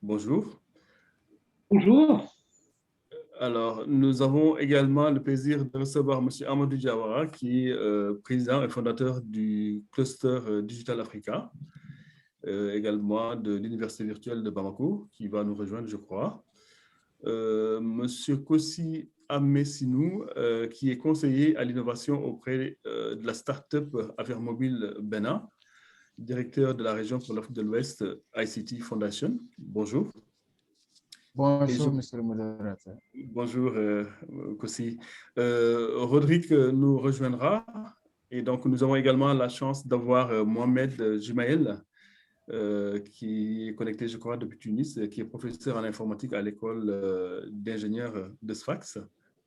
Bonjour. Bonjour. Alors, nous avons également le plaisir de recevoir M. Amadou Diawara, qui est président et fondateur du cluster Digital Africa, également de l'Université virtuelle de Bamako, qui va nous rejoindre, je crois. M. Kossi Amessinou, qui est conseiller à l'innovation auprès de la start-up Affaires Mobile Bénin, directeur de la région pour l'Afrique de l'Ouest ICT Foundation. Bonjour. Et je Bonjour, monsieur le modérateur. Bonjour, Kossi. Rodrigue nous rejoindra et donc nous avons également la chance d'avoir Mohamed Jumaël qui est connecté, je crois, depuis Tunis, qui est professeur en informatique à l'école d'ingénieurs de Sfax.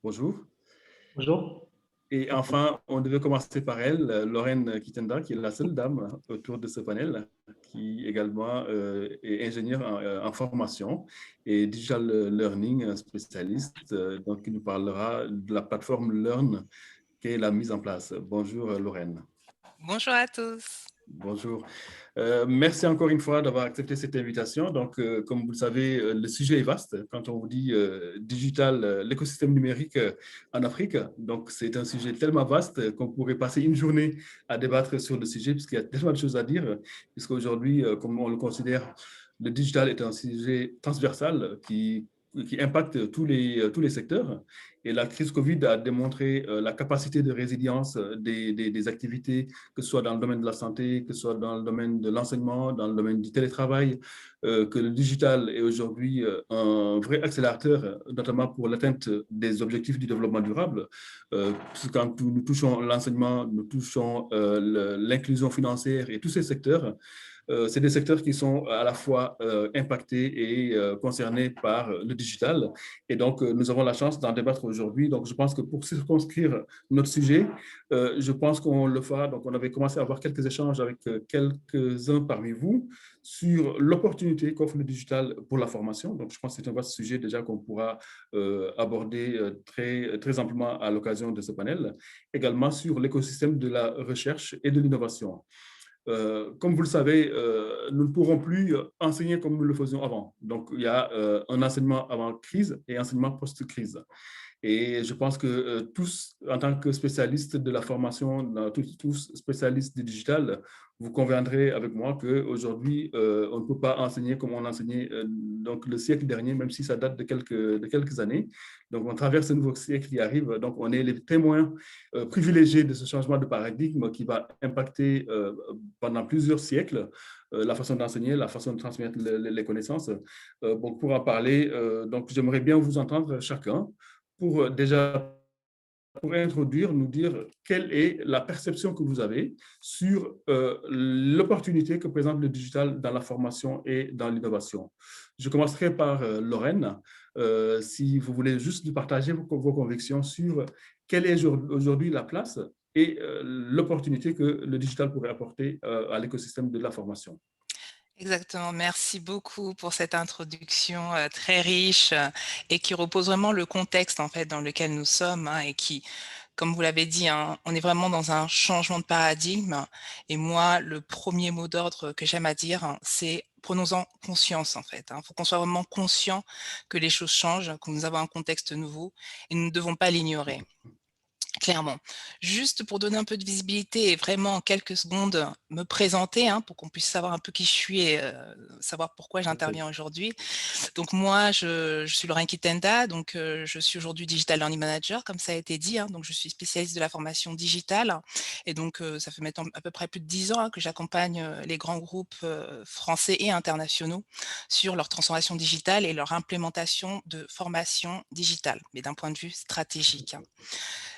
Bonjour. Bonjour. Et enfin, on devait commencer par elle, Lorraine Kitenda, qui est la seule dame autour de ce panel, qui également est ingénieure en formation et digital learning spécialiste, donc qui nous parlera de la plateforme Learn qu'elle a mise en place. Bonjour Lorraine. Bonjour à tous. Bonjour. Merci encore une fois d'avoir accepté cette invitation. Donc, comme vous le savez, le sujet est vaste. Quand on vous dit digital, l'écosystème numérique en Afrique, donc c'est un sujet tellement vaste qu'on pourrait passer une journée à débattre sur le sujet puisqu'il y a tellement de choses à dire. Puisqu'aujourd'hui, comme on le considère, le digital est un sujet transversal qui impacte tous les secteurs. Et la crise Covid a démontré la capacité de résilience des activités, que ce soit dans le domaine de la santé, que ce soit dans le domaine de l'enseignement, dans le domaine du télétravail, que le digital est aujourd'hui un vrai accélérateur, notamment pour l'atteinte des objectifs du développement durable. Quand nous touchons l'enseignement, nous touchons l'inclusion financière et tous ces secteurs, c'est des secteurs qui sont à la fois impactés et concernés par le digital. Et donc, nous avons la chance d'en débattre aujourd'hui. Donc, je pense que pour circonscrire notre sujet, je pense qu'on le fera. Donc, on avait commencé à avoir quelques échanges avec quelques-uns parmi vous sur l'opportunité qu'offre le digital pour la formation. Donc, je pense que c'est un vaste sujet déjà qu'on pourra aborder très amplement à l'occasion de ce panel. Également sur l'écosystème de la recherche et de l'innovation. Comme vous le savez, nous ne pourrons plus enseigner comme nous le faisions avant. Donc, il y a un enseignement avant crise et enseignement post-crise. Et je pense que tous, en tant que spécialistes de la formation, tous spécialistes du digital, vous conviendrez avec moi qu'aujourd'hui, on ne peut pas enseigner comme on enseignait donc le siècle dernier, même si ça date de quelques années. Donc, on traverse un nouveau siècle qui arrive. Donc, on est les témoins privilégiés de ce changement de paradigme qui va impacter pendant plusieurs siècles la façon d'enseigner, la façon de transmettre les connaissances. Donc, pour en parler, donc j'aimerais bien vous entendre chacun pour déjà pour introduire, nous dire quelle est la perception que vous avez sur l'opportunité que présente le digital dans la formation et dans l'innovation. Je commencerai par Lorraine, si vous voulez juste nous partager vos convictions sur quelle est aujourd'hui la place et l'opportunité que le digital pourrait apporter à l'écosystème de la formation. Exactement, merci beaucoup pour cette introduction très riche et qui repose vraiment le contexte en fait dans lequel nous sommes et qui, comme vous l'avez dit, on est vraiment dans un changement de paradigme. Et moi, le premier mot d'ordre que j'aime à dire, c'est prenons-en conscience en fait. Il faut qu'on soit vraiment conscient que les choses changent, que nous avons un contexte nouveau et nous ne devons pas l'ignorer. Clairement. Juste pour donner un peu de visibilité et vraiment en quelques secondes me présenter pour qu'on puisse savoir un peu qui je suis et savoir pourquoi j'interviens aujourd'hui. Donc moi, je suis Lorraine Kitenda, donc je suis aujourd'hui Digital Learning Manager, comme ça a été dit. Donc je suis spécialiste de la formation digitale et donc ça fait maintenant à peu près plus de 10 ans que j'accompagne les grands groupes français et internationaux sur leur transformation digitale et leur implémentation de formation digitale, mais d'un point de vue stratégique.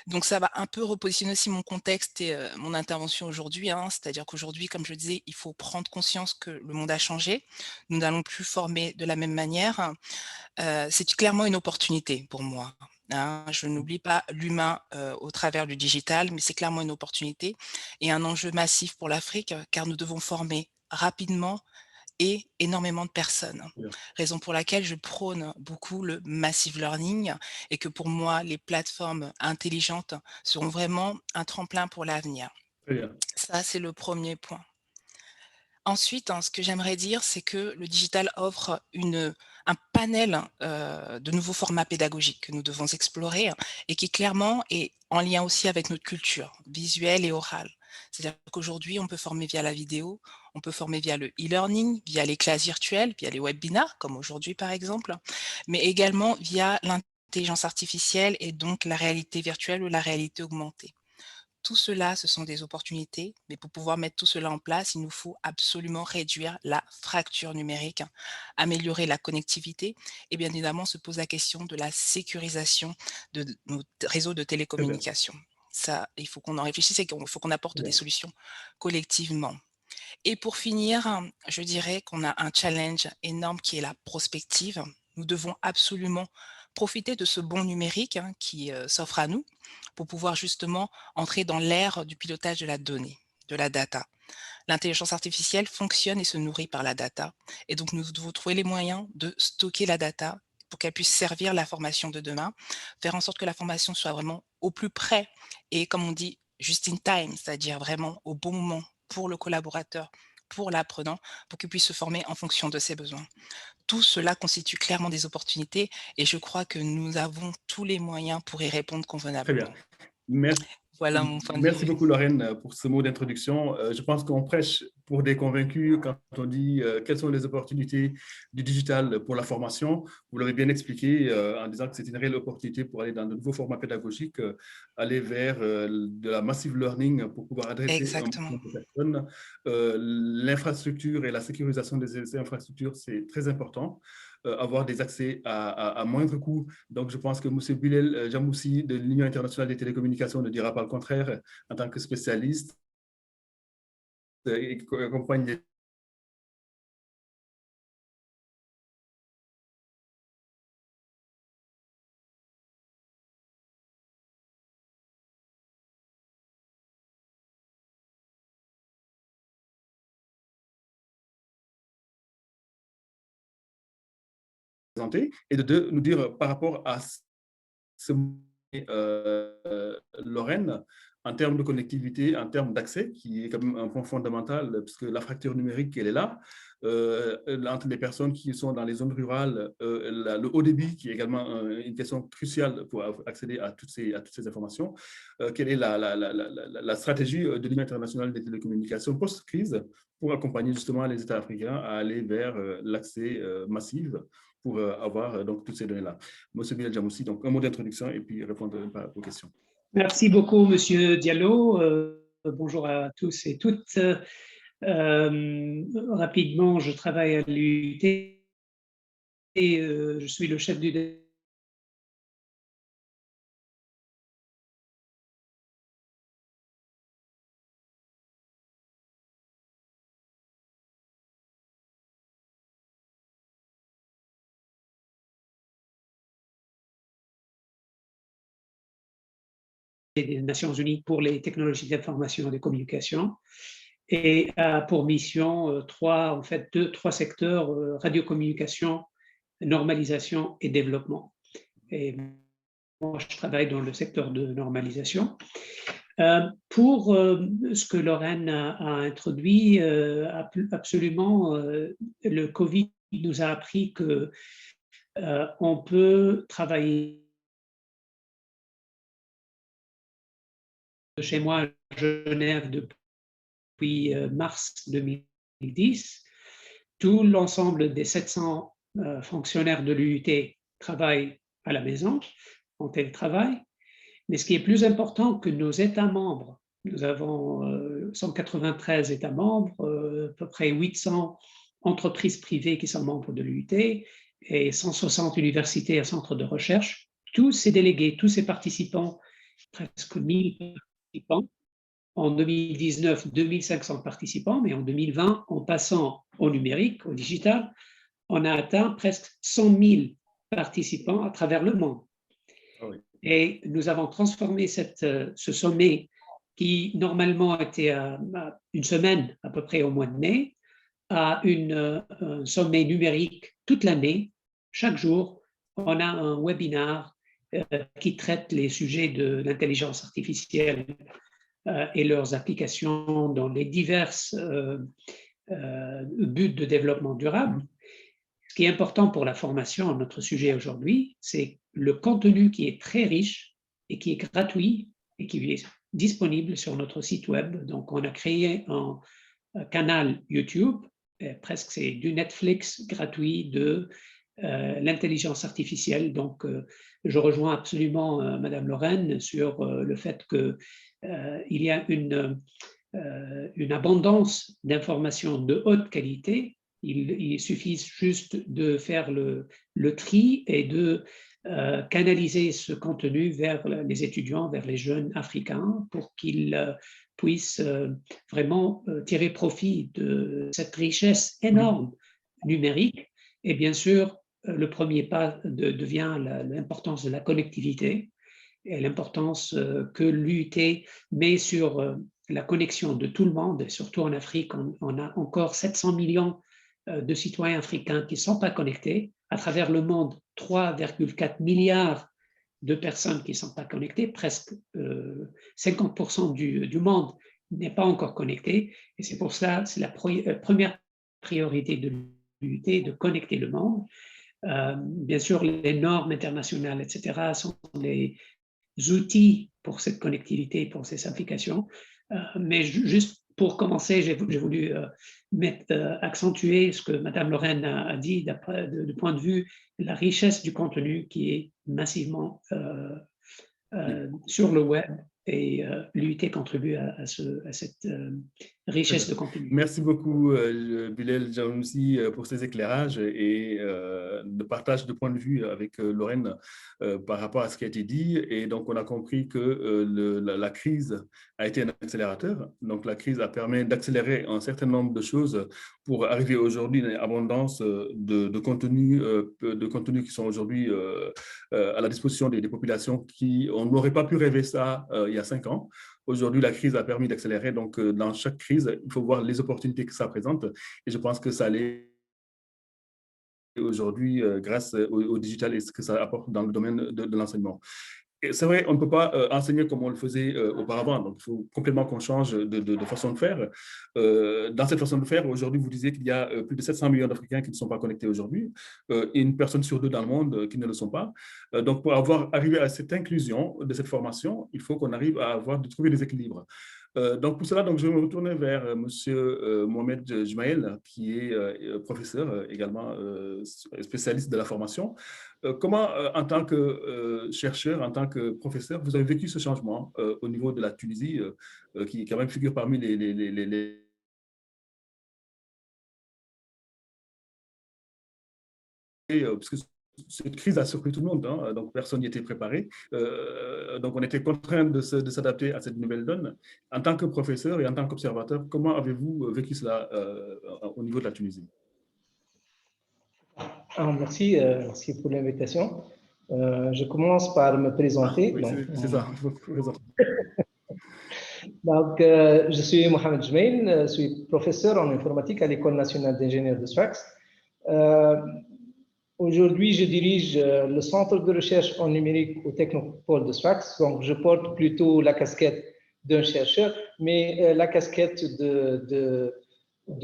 Donc ça va un peu repositionner aussi mon contexte et mon intervention aujourd'hui, c'est-à-dire qu'aujourd'hui, comme je disais, il faut prendre conscience que le monde a changé. Nous n'allons plus former de la même manière. C'est clairement une opportunité pour moi. Je n'oublie pas l'humain au travers du digital, mais c'est clairement une opportunité et un enjeu massif pour l'Afrique, car nous devons former rapidement et énormément de personnes. Raison pour laquelle je prône beaucoup le massive learning et que pour moi, les plateformes intelligentes seront vraiment un tremplin pour l'avenir. Ça, c'est le premier point. Ensuite, ce que j'aimerais dire, c'est que le digital offre un panel, de nouveaux formats pédagogiques que nous devons explorer et qui clairement est en lien aussi avec notre culture visuelle et orale. C'est-à-dire qu'aujourd'hui, on peut former via la vidéo, on peut former via le e-learning, via les classes virtuelles, via les webinars, comme aujourd'hui par exemple, mais également via l'intelligence artificielle et donc la réalité virtuelle ou la réalité augmentée. Tout cela, ce sont des opportunités, mais pour pouvoir mettre tout cela en place, il nous faut absolument réduire la fracture numérique, améliorer la connectivité et bien évidemment se pose la question de la sécurisation de nos réseaux de Très bien, télécommunications. Ça, il faut qu'on en réfléchisse et qu'il faut qu'on apporte très des bien. solutions collectivement. Et pour finir, je dirais qu'on a un challenge énorme qui est la prospective. Nous devons absolument profiter de ce bond numérique qui s'offre à nous pour pouvoir justement entrer dans l'ère du pilotage de la donnée, de la data. L'intelligence artificielle fonctionne et se nourrit par la data. Et donc, nous devons trouver les moyens de stocker la data pour qu'elle puisse servir la formation de demain, faire en sorte que la formation soit vraiment au plus près et, comme on dit, just in time, c'est-à-dire vraiment au bon moment pour le collaborateur, pour l'apprenant, pour qu'il puisse se former en fonction de ses besoins. Tout cela constitue clairement des opportunités et je crois que nous avons tous les moyens pour y répondre Très bien. convenablement. Merci. Voilà mon point de Merci vue. beaucoup, Lorraine, pour ce mot d'introduction. Je pense qu'on prêche pour des convaincus quand on dit quelles sont les opportunités du digital pour la formation. Vous l'avez bien expliqué en disant que c'est une réelle opportunité pour aller dans de nouveaux formats pédagogiques, aller vers de la massive learning pour pouvoir adresser un Exactement. maximum de personnes. L'infrastructure et la sécurisation des infrastructures, c'est très important. Avoir des accès à moindre coût. Donc, je pense que M. Bilal Jamoussi de l'Union internationale des télécommunications ne dira pas le contraire en tant que spécialiste et accompagne les présenter et de deux, nous dire par rapport à ce Lorraine, en termes de connectivité, en termes d'accès, qui est quand même un point fondamental, puisque la fracture numérique, elle est là, entre les personnes qui sont dans les zones rurales, le haut débit, qui est également une question cruciale pour accéder à toutes ces informations. Quelle est la stratégie de l'Union internationale des télécommunications post-crise pour accompagner justement les États africains à aller vers l'accès massif pour avoir donc toutes ces données-là. Monsieur Bilal Jamoussi, donc un mot d'introduction et puis répondre aux questions. Merci beaucoup, Monsieur Diallo. Bonjour à tous et toutes. Rapidement, je travaille à l'UT et je suis le chef du des Nations Unies pour les technologies d'information et de communication et a pour mission trois secteurs, radiocommunication, normalisation et développement. Et moi, je travaille dans le secteur de normalisation. Pour ce que Lorraine a introduit, absolument, le Covid nous a appris que on peut travailler chez moi à Genève depuis mars 2010. Tout l'ensemble des 700 fonctionnaires de l'UT travaillent à la maison, en télétravail. Mais ce qui est plus important que nos États membres, nous avons 193 États membres, à peu près 800 entreprises privées qui sont membres de l'UT et 160 universités et centres de recherche. Tous ces délégués, tous ces participants, presque 1000 participants, en 2019, 2500 participants, mais en 2020, en passant au numérique, au digital, on a atteint presque 100 000 participants à travers le monde. Oh oui. Et nous avons transformé ce sommet qui normalement était à une semaine à peu près au mois de mai, à un sommet numérique toute l'année. Chaque jour, on a un webinar qui traite les sujets de l'intelligence artificielle et leurs applications dans les diverses buts de développement durable. Ce qui est important pour la formation, notre sujet aujourd'hui, c'est le contenu qui est très riche et qui est gratuit et qui est disponible sur notre site web. Donc, on a créé un canal YouTube, presque c'est du Netflix gratuit de l'intelligence artificielle. Donc, je rejoins absolument Madame Lorraine sur le fait qu'il y a une abondance d'informations de haute qualité. Il suffit juste de faire le tri et de canaliser ce contenu vers les étudiants, vers les jeunes africains pour qu'ils puissent vraiment tirer profit de cette richesse énorme numérique. Et bien sûr, le premier pas devient l'importance de la connectivité et l'importance que l'UT met sur la connexion de tout le monde. Et surtout en Afrique, on a encore 700 millions de citoyens africains qui ne sont pas connectés. À travers le monde, 3,4 milliards de personnes qui ne sont pas connectées, presque 50% du monde n'est pas encore connecté. Et c'est pour ça, c'est la première priorité de l'UT de connecter le monde. Bien sûr, les normes internationales, etc., sont les outils pour cette connectivité, pour ces applications. Mais juste pour commencer, j'ai voulu accentuer ce que Mme Lorraine a dit du point de vue de la richesse du contenu qui est massivement sur le web et l'UT contribue à cette richesse de contenu. Merci beaucoup, Bilal Janoussi, pour ces éclairages et de partage de points de vue avec Lorraine par rapport à ce qui a été dit. Et donc, on a compris que la crise a été un accélérateur. Donc, la crise a permis d'accélérer un certain nombre de choses pour arriver aujourd'hui à une abondance de contenus qui sont aujourd'hui à la disposition des populations qui, on n'aurait pas pu rêver ça il y a 5 ans. Aujourd'hui, la crise a permis d'accélérer. Donc, dans chaque crise, il faut voir les opportunités que ça présente. Et je pense que ça l'est aujourd'hui grâce au digital et ce que ça apporte dans le domaine de l'enseignement. C'est vrai, on ne peut pas enseigner comme on le faisait auparavant. Donc, il faut complètement qu'on change de façon de faire. Dans cette façon de faire, aujourd'hui, vous disiez qu'il y a plus de 700 millions d'Africains qui ne sont pas connectés aujourd'hui et une personne sur 2 dans le monde qui ne le sont pas. Donc, pour arriver à cette inclusion de cette formation, il faut qu'on arrive à trouver des équilibres. Donc, pour cela, je vais me retourner vers M. Mohamed Jmaïl, qui est professeur, également spécialiste de la formation. Comment, en tant que chercheur, en tant que professeur, vous avez vécu ce changement au niveau de la Tunisie, qui quand même figure parmi puisque cette crise a surpris tout le monde, hein, donc personne n'y était préparé. Donc on était contraint de s'adapter à cette nouvelle donne. En tant que professeur et en tant qu'observateur, comment avez-vous vécu cela au niveau de la Tunisie? Merci pour l'invitation. Je commence par me présenter. Oui, c'est ça. Donc, je suis Mohamed Jmaïl, je suis professeur en informatique à l'École nationale d'ingénieurs de Sfax. Aujourd'hui, je dirige le centre de recherche en numérique au Technopole de Sfax. Donc, je porte plutôt la casquette d'un chercheur, mais la casquette de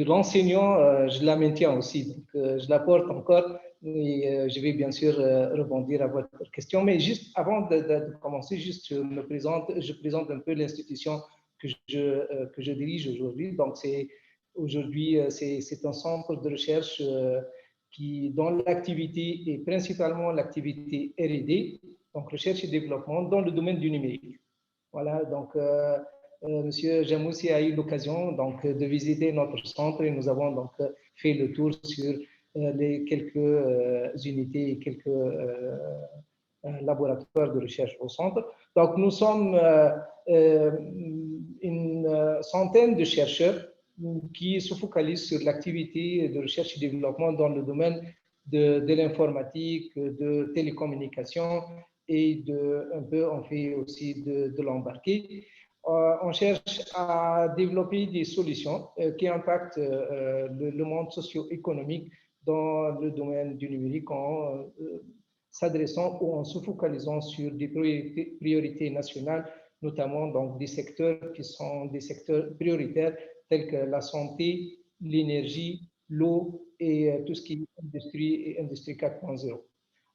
l'enseignant, je la maintiens aussi. Donc, je la porte encore et je vais bien sûr rebondir à votre question. Mais juste avant de commencer, juste je présente un peu l'institution que je dirige aujourd'hui. Donc, aujourd'hui, c'est un centre de recherche dont l'activité est principalement l'activité R&D, donc recherche et développement dans le domaine du numérique. Voilà, donc Monsieur Janoussi a eu l'occasion de visiter notre centre et nous avons donc fait le tour sur les quelques unités et quelques laboratoires de recherche au centre. Donc nous sommes une centaine de chercheurs qui se focalisent sur l'activité de recherche et développement dans le domaine de l'informatique, de télécommunications et on fait aussi de l'embarqué. On cherche à développer des solutions qui impactent le monde socio-économique dans le domaine du numérique en s'adressant ou en se focalisant sur des priorités nationales, notamment donc des secteurs qui sont des secteurs prioritaires tels que la santé, l'énergie, l'eau et tout ce qui est industrie et industrie 4.0.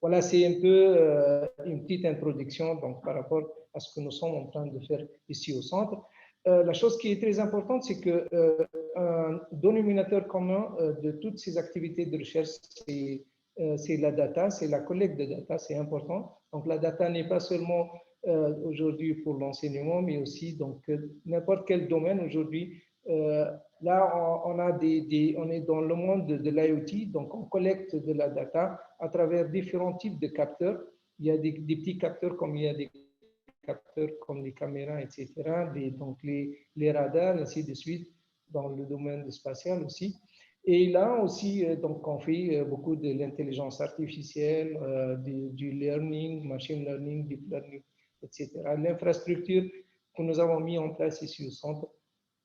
Voilà, c'est un peu une petite introduction donc, par rapport à ce que nous sommes en train de faire ici au centre. La chose qui est très importante, c'est qu'un dénominateur commun de toutes ces activités de recherche, c'est la data, c'est la collecte de data, c'est important. Donc la data n'est pas seulement aujourd'hui pour l'enseignement, mais aussi donc n'importe quel domaine aujourd'hui. Là, on est dans le monde de l'IoT, donc on collecte de la data à travers différents types de capteurs. Il y a des petits capteurs comme il y a des capteurs comme les caméras, etc., donc les radars, ainsi de suite, dans le domaine spatial aussi. Et là aussi, donc on fait beaucoup de l'intelligence artificielle, du learning, machine learning, deep learning, etc. L'infrastructure que nous avons mis en place ici au centre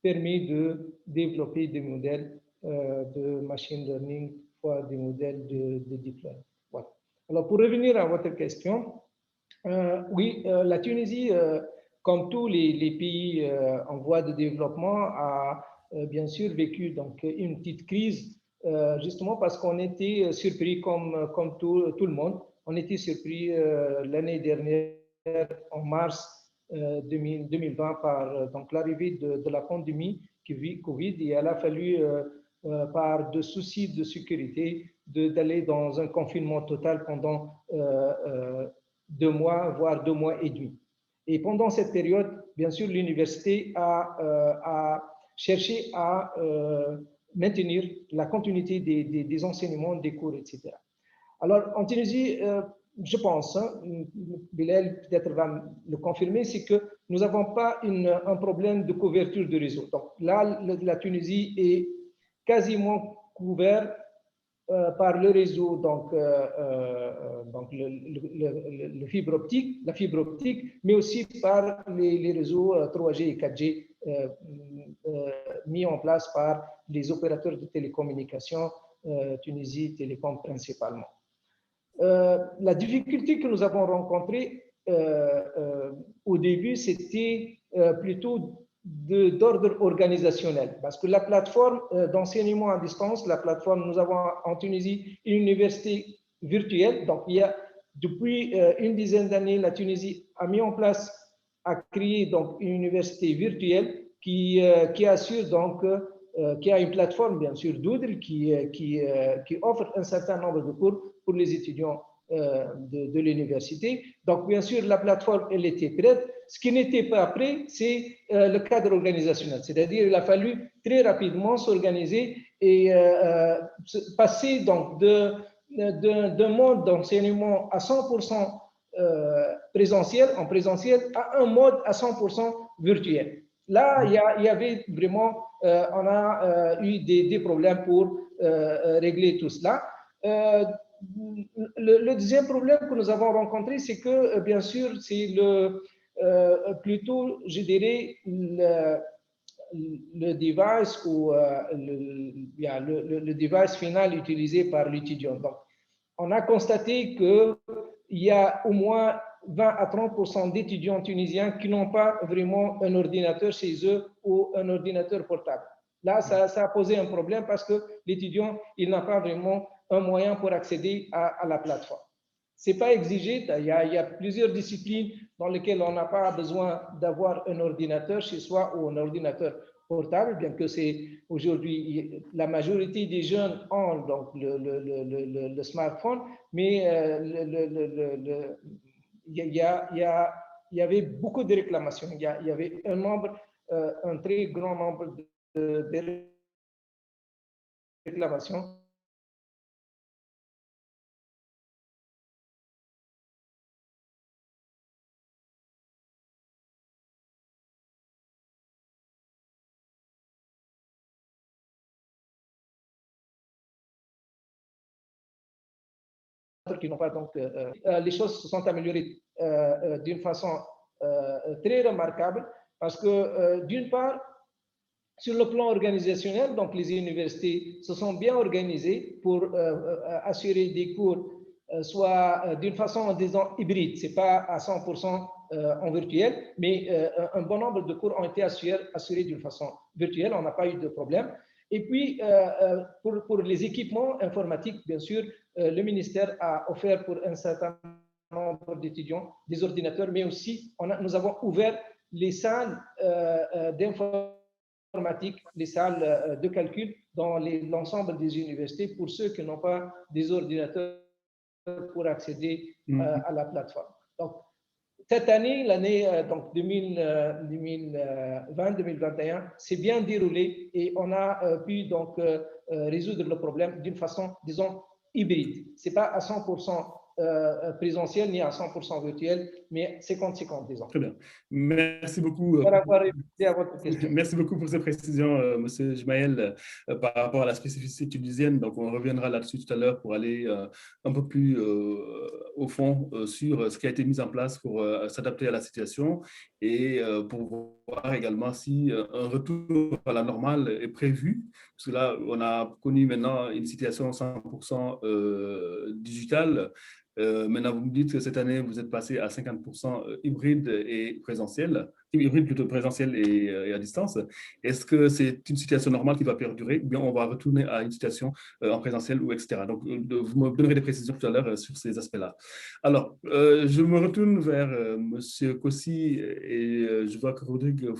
permet de développer des modèles de machine learning, voire des modèles de deep learning. Voilà. Alors, pour revenir à votre question, oui, la Tunisie, comme tous les pays en voie de développement, a bien sûr vécu donc, une petite crise, justement parce qu'on était surpris comme tout le monde. On était surpris l'année dernière, en mars 2020, par donc, l'arrivée de la pandémie Covid, et il a fallu, par de soucis de sécurité, d'aller dans un confinement total pendant 2 mois, voire 2 mois et demi. Et pendant cette période, bien sûr, l'université a cherché à maintenir la continuité des enseignements, des cours, etc. Alors, en Tunisie, je pense, hein, Bilal peut-être va le confirmer, c'est que nous n'avons pas un problème de couverture de réseau. Donc là, la Tunisie est quasiment couverte par le réseau, donc le fibre optique, la fibre optique, mais aussi par les réseaux 3G et 4G mis en place par les opérateurs de télécommunications, Tunisie Télécom principalement. La difficulté que nous avons rencontrée au début, c'était plutôt d'ordre organisationnel, parce que la plateforme d'enseignement à distance, la plateforme, nous avons en Tunisie une université virtuelle. Donc, depuis une dizaine d'années, la Tunisie a mis en place, a créé donc une université virtuelle qui assure donc, qui a une plateforme bien sûr Doodle qui offre un certain nombre de cours pour les étudiants de l'université. Donc, bien sûr, la plateforme, elle était prête. Ce qui n'était pas prêt, c'est le cadre organisationnel. C'est-à-dire qu'il a fallu très rapidement s'organiser et passer donc d'un mode d'enseignement à 100% présentiel, en présentiel, à un mode à 100% virtuel. Là, il y avait vraiment, on a eu des problèmes pour régler tout cela. Le deuxième problème que nous avons rencontré, c'est que, bien sûr, c'est plutôt, je dirais, le device ou le device final utilisé par l'étudiant. Donc, on a constaté qu'il y a au moins 20 à 30% d'étudiants tunisiens qui n'ont pas vraiment un ordinateur chez eux ou un ordinateur portable. Là, ça a posé un problème parce que l'étudiant, il n'a pas vraiment un moyen pour accéder à la plateforme. Ce n'est pas exigé, il y a plusieurs disciplines dans lesquelles on n'a pas besoin d'avoir un ordinateur chez soi ou un ordinateur portable, bien que c'est aujourd'hui, la majorité des jeunes ont donc le smartphone, mais il y avait beaucoup de réclamations, il y avait un très grand nombre de réclamations. Qui n'ont pas donc les choses se sont améliorées d'une façon très remarquable parce que d'une part sur le plan organisationnel, donc les universités se sont bien organisées pour assurer des cours soit d'une façon disons hybride, c'est pas à 100% en virtuel, mais un bon nombre de cours ont été assurés d'une façon virtuelle, on n'a pas eu de problème. Et puis, pour les équipements informatiques, bien sûr, le ministère a offert pour un certain nombre d'étudiants des ordinateurs, mais aussi nous avons ouvert les salles d'informatique, les salles de calcul dans l'ensemble des universités pour ceux qui n'ont pas des ordinateurs pour accéder à la plateforme. Donc, cette année, l'année 2020-2021, s'est bien déroulée et on a pu donc résoudre le problème d'une façon, disons, hybride. Ce n'est pas à 100% présentiel ni à 100% virtuel, mais 50-50, disons. Très bien. Merci beaucoup. Pour avoir répondu à votre question. Merci beaucoup pour ces précisions, M. Jmaël, par rapport à la spécificité tunisienne. Donc, on reviendra là-dessus tout à l'heure pour aller un peu plus au fond sur ce qui a été mis en place pour s'adapter à la situation et pour voir également si un retour à la normale est prévu. Parce que là, on a connu maintenant une situation 100% digitale. Maintenant, vous me dites que cette année, vous êtes passé à 50% hybride et présentiel, hybride plutôt présentiel et à distance. Est-ce que c'est une situation normale qui va perdurer ou bien on va retourner à une situation en présentiel ou etc. Donc, vous me donnerez des précisions tout à l'heure sur ces aspects-là. Alors, je me retourne vers M. Kossi et je vois que Rodrigue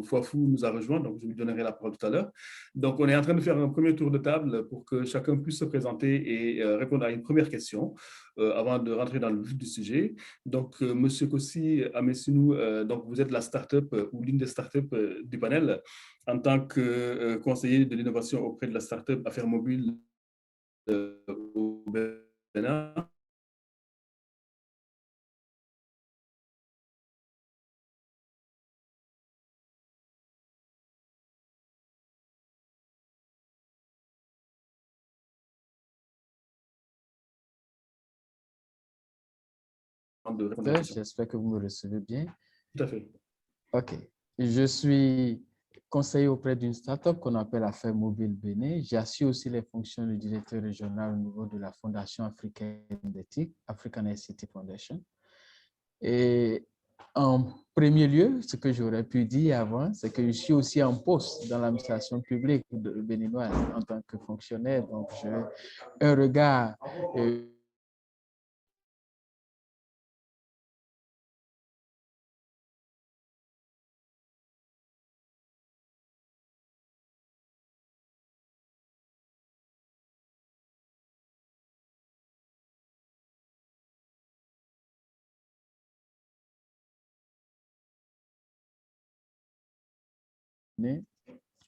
Fouafou nous a rejoint, donc je lui donnerai la parole tout à l'heure. Donc, on est en train de faire un premier tour de table pour que chacun puisse se présenter et répondre à une première question. Avant de rentrer dans le vif du sujet. Donc, M. Kossi Amessinou, donc vous êtes la start-up ou l'une des start-up du panel en tant que conseiller de l'innovation auprès de la start-up Affaires Mobiles au Bénin. J'espère que vous me recevez bien. Tout à fait. OK. Je suis conseiller auprès d'une start-up qu'on appelle Affaires Mobiles Bénin. J'assure aussi les fonctions de directeur régional au niveau de la Fondation africaine d'éthique, African ICT Foundation. Et en premier lieu, ce que j'aurais pu dire avant, c'est que je suis aussi en poste dans l'administration publique béninoise en tant que fonctionnaire. Donc, j'ai un regard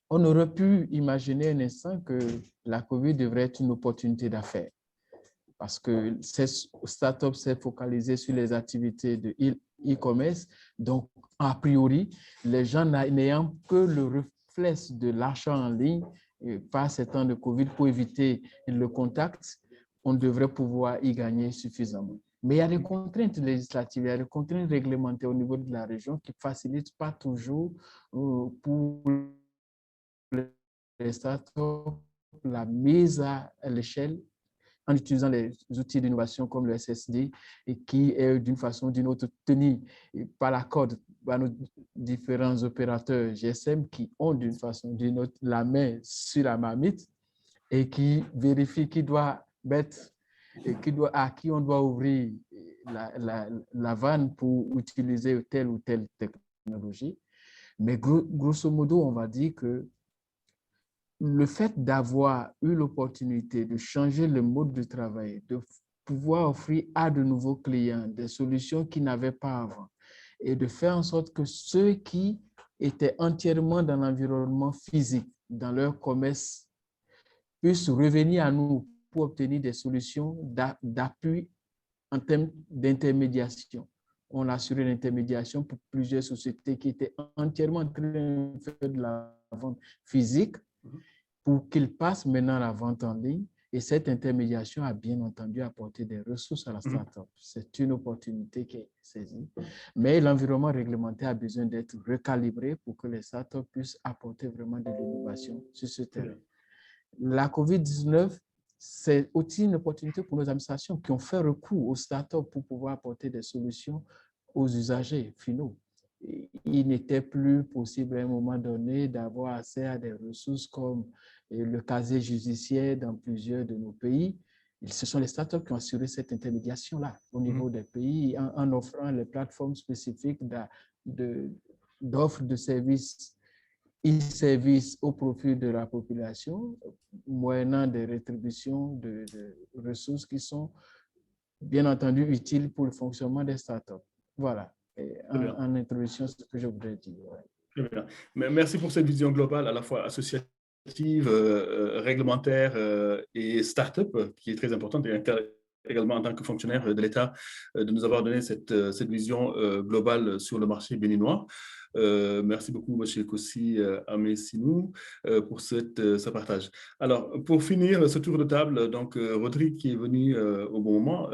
on aurait pu imaginer un instant que la COVID devrait être une opportunité d'affaires parce que cette start-up s'est focalisée sur les activités de e-commerce. Donc, a priori, les gens n'ayant que le réflexe de l'achat en ligne par ces temps de COVID pour éviter le contact, on devrait pouvoir y gagner suffisamment. Mais il y a des contraintes législatives, il y a des contraintes réglementaires au niveau de la région qui ne facilitent pas toujours pour les startups la mise à l'échelle en utilisant les outils d'innovation comme le SSD et qui est d'une façon ou d'une autre tenu par la corde par nos différents opérateurs GSM qui ont d'une façon ou d'une autre la main sur la marmite et qui vérifient qui doit mettre à qui on doit ouvrir la vanne pour utiliser telle ou telle technologie. Mais grosso modo, on va dire que le fait d'avoir eu l'opportunité de changer le mode de travail, de pouvoir offrir à de nouveaux clients des solutions qu'ils n'avaient pas avant et de faire en sorte que ceux qui étaient entièrement dans l'environnement physique, dans leur commerce, puissent revenir à nous pour obtenir des solutions d'appui en termes d'intermédiation. On a assuré l'intermédiation pour plusieurs sociétés qui étaient entièrement en train de faire de la vente physique pour qu'ils passent maintenant à la vente en ligne. Et cette intermédiation a bien entendu apporté des ressources à la start-up. C'est une opportunité qui est saisie. Mais l'environnement réglementaire a besoin d'être recalibré pour que les start-up puissent apporter vraiment de l'innovation sur ce terrain. La COVID-19, c'est aussi une opportunité pour nos administrations qui ont fait recours aux start-up pour pouvoir apporter des solutions aux usagers finaux. il n'était plus possible à un moment donné d'avoir accès à des ressources comme le casier judiciaire dans plusieurs de nos pays. Ce sont les startups qui ont assuré cette intermédiation-là au niveau des pays en offrant les plateformes spécifiques d'offres de services e-services au profit de la population, moyennant des rétributions de ressources qui sont bien entendu utiles pour le fonctionnement des startups. Voilà, en introduction, ce que je voudrais dire. Ouais. Très bien. Merci pour cette vision globale à la fois associative, réglementaire et start-up, qui est très importante, et également en tant que fonctionnaire de l'État, de nous avoir donné cette vision globale sur le marché béninois. Merci beaucoup, M. Kossi Amesinou, pour ce partage. Alors, pour finir ce tour de table, donc Rodrigue qui est venu au bon moment,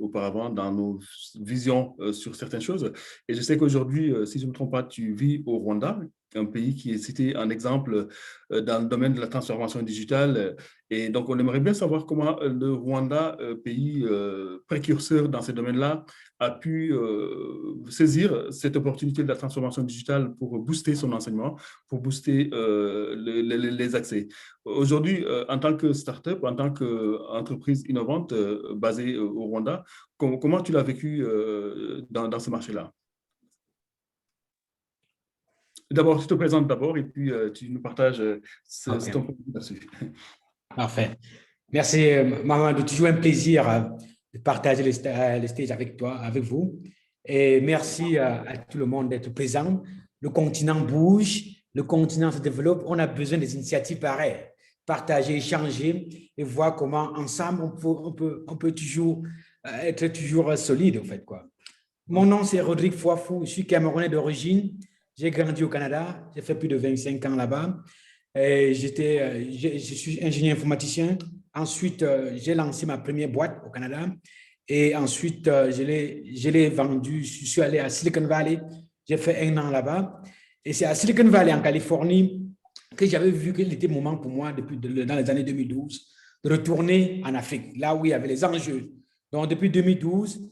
auparavant dans nos visions sur certaines choses. Et je sais qu'aujourd'hui, si je ne me trompe pas, tu vis au Rwanda, un pays qui est cité en exemple dans le domaine de la transformation digitale. Et donc, on aimerait bien savoir comment le Rwanda, pays précurseur dans ces domaines-là, a pu saisir cette opportunité de la transformation digitale pour booster son enseignement, pour booster les accès. Aujourd'hui, en tant que start-up, en tant qu'entreprise innovante basée au Rwanda, comment tu l'as vécu dans ce marché-là? D'abord, tu te présentes d'abord et puis tu nous partages ton point de vue là-dessus. Parfait. Merci, Mamadou. Toujours un plaisir de partager le stage avec toi, avec vous. Et merci à tout le monde d'être présent. Le continent bouge, le continent se développe. On a besoin des initiatives pareilles. Partager, échanger et voir comment ensemble on peut toujours être toujours solide, en fait, quoi. Mon nom, c'est Rodrigue Fouafou. Je suis Camerounais d'origine. J'ai grandi au Canada. J'ai fait plus de 25 ans là-bas. Je suis ingénieur informaticien. Ensuite, j'ai lancé ma première boîte au Canada. Et ensuite, je l'ai vendue. Je suis allé à Silicon Valley. J'ai fait 1 an là-bas. Et c'est à Silicon Valley, en Californie, que j'avais vu qu'il était moment pour moi, dans les années 2012, de retourner en Afrique, là où il y avait les enjeux. Donc, depuis 2012,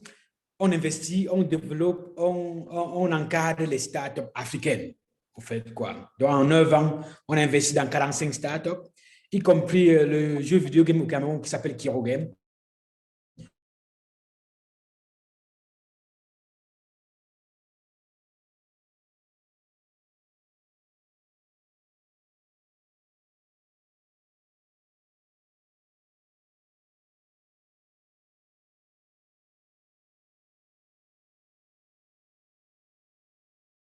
on investit, on développe, on encadre les startups africaines. Vous faites quoi? Donc, en 9 ans, on a investi dans 45 startups, y compris le jeu vidéo game au Cameroun qui s'appelle Kiro Game.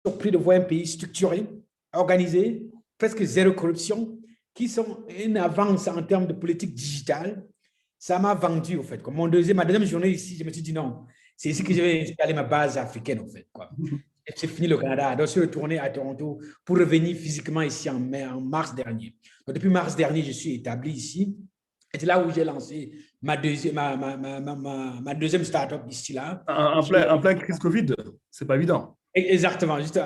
Surpris de voir un pays structuré, organisé, presque zéro corruption, qui sont en avance en termes de politique digitale. Ça m'a vendu, en fait. Comme ma deuxième journée ici, je me suis dit non, c'est ici que je vais installer ma base africaine, en fait, quoi. C'est fini le Canada. Donc, je suis retourné à Toronto pour revenir physiquement ici en mars dernier. Donc, depuis mars dernier, je suis établi ici. Et c'est là où j'ai lancé ma deuxième startup ici, là. En plein crise Covid, c'est pas évident. Exactement, juste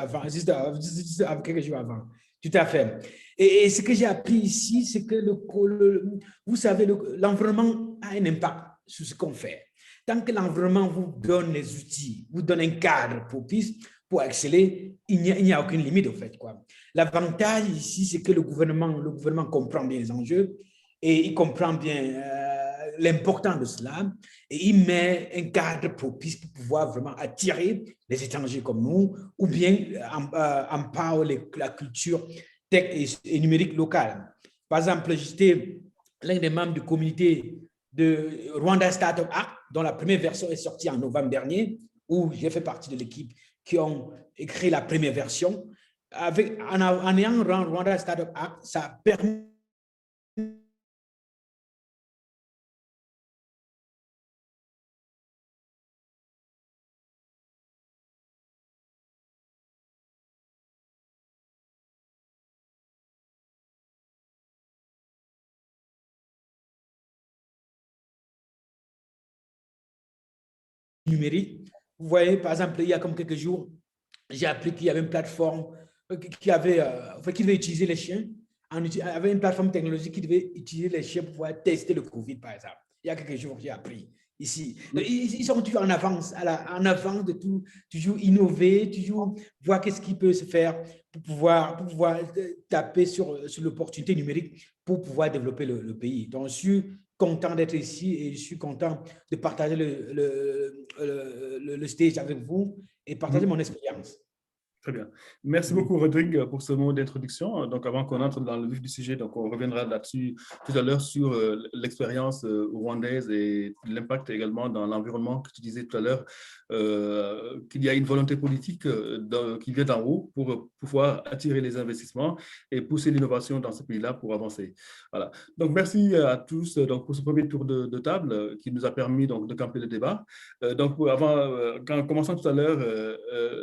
quelques jours avant. Tout à fait. Et ce que j'ai appris ici, c'est que vous savez, l'environnement a un impact sur ce qu'on fait. Tant que l'environnement vous donne les outils, vous donne un cadre propice pour exceller, il n'y a aucune limite, en fait, quoi. L'avantage ici, c'est que le gouvernement comprend bien les enjeux et il comprend bien l'importance de cela et il met un cadre propice pour pouvoir vraiment attirer les étrangers comme nous ou bien empower la culture tech et numérique locale. Par exemple, j'étais l'un des membres du comité de Rwanda Startup Act, dont la première version est sortie en novembre dernier, où j'ai fait partie de l'équipe qui ont écrit la première version. En ayant Rwanda Startup Act, ça a permis numérique. Vous voyez, par exemple, il y a comme quelques jours, j'ai appris qu'il y avait une plateforme qui devait utiliser les chiens, avait une plateforme technologique qui devait utiliser les chiens pour pouvoir tester le Covid, par exemple. Il y a quelque chose que j'ai appris ici. Ils sont toujours en avance, en avance de tout, toujours innover, toujours voir qu'est-ce qui peut se faire pour pouvoir taper sur l'opportunité numérique pour pouvoir développer le pays. Donc, je suis content d'être ici et je suis content de partager le stage avec vous et partager mon expérience. Très bien. Merci beaucoup, Rodrigue, pour ce mot d'introduction. Donc, avant qu'on entre dans le vif du sujet, donc on reviendra là-dessus tout à l'heure sur l'expérience rwandaise et l'impact également dans l'environnement que tu disais tout à l'heure, qu'il y a une volonté politique qui vient d'en haut pour pouvoir attirer les investissements et pousser l'innovation dans ce pays-là pour avancer. Voilà. Donc, merci à tous donc, pour ce premier tour de table qui nous a permis donc, de camper le débat. Donc, en commençant tout à l'heure,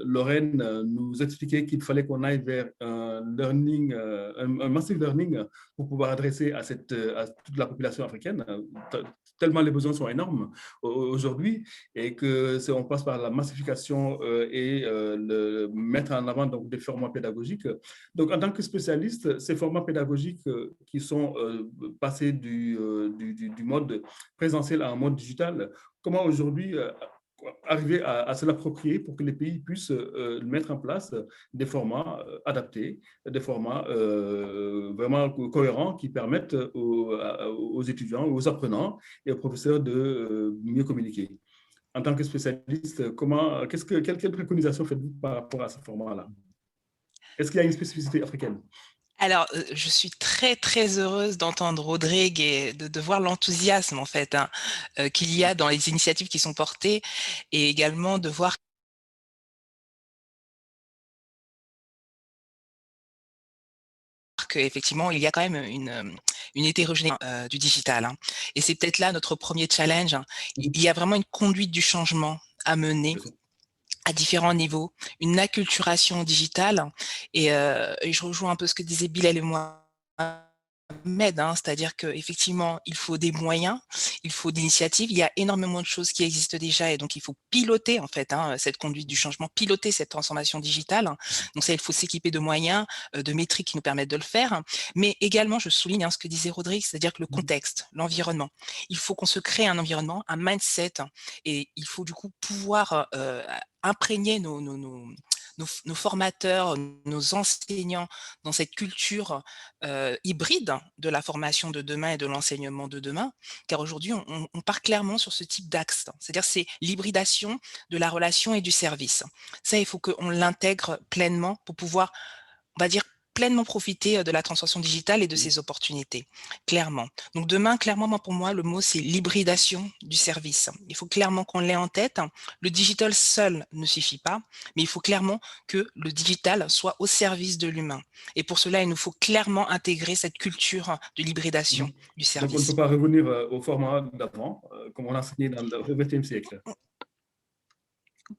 Lorraine nous expliquait qu'il fallait qu'on aille vers un learning, un massive learning pour pouvoir adresser à toute la population africaine, tellement les besoins sont énormes aujourd'hui, et qu'on passe par la massification et le mettre en avant donc, des formats pédagogiques. Donc, en tant que spécialiste, ces formats pédagogiques qui sont passés du mode présentiel à un mode digital, comment aujourd'hui arriver à se l'approprier pour que les pays puissent mettre en place des formats adaptés, des formats vraiment cohérents qui permettent aux étudiants, aux apprenants et aux professeurs de mieux communiquer. En tant que spécialiste, quelle préconisation faites-vous par rapport à ce format-là? Est-ce qu'il y a une spécificité africaine? Alors, je suis très, très heureuse d'entendre Rodrigue et de voir l'enthousiasme, en fait, qu'il y a dans les initiatives qui sont portées, et également de voir qu'effectivement, il y a quand même une hétérogénéité du digital. Hein. Et c'est peut-être là notre premier challenge. Hein. Il y a vraiment une conduite du changement à mener à différents niveaux, une acculturation digitale, et je rejoins un peu ce que disaient Bilal et moi, hein, c'est-à-dire qu'effectivement, il faut des moyens, il faut d'initiatives, il y a énormément de choses qui existent déjà, et donc il faut piloter en fait cette conduite du changement, piloter cette transformation digitale. Donc ça, il faut s'équiper de moyens, de métriques qui nous permettent de le faire, mais également, je souligne ce que disait Rodrigue, c'est-à-dire que le contexte, l'environnement, il faut qu'on se crée un environnement, un mindset, et il faut du coup pouvoir imprégner nos formateurs, nos enseignants dans cette culture hybride de la formation de demain et de l'enseignement de demain, car aujourd'hui, on part clairement sur ce type d'axe, c'est-à-dire c'est l'hybridation de la relation et du service. Ça, il faut qu'on l'intègre pleinement pour pouvoir, on va dire, pleinement profiter de la transformation digitale et de ses opportunités, clairement. Donc demain, clairement, pour moi, le mot, c'est l'hybridation du service. Il faut clairement qu'on l'ait en tête. Le digital seul ne suffit pas, mais il faut clairement que le digital soit au service de l'humain. Et pour cela, il nous faut clairement intégrer cette culture de l'hybridation du service. Donc, on ne peut pas revenir au format d'avant, comme on l'a enseigné dans le XXe siècle.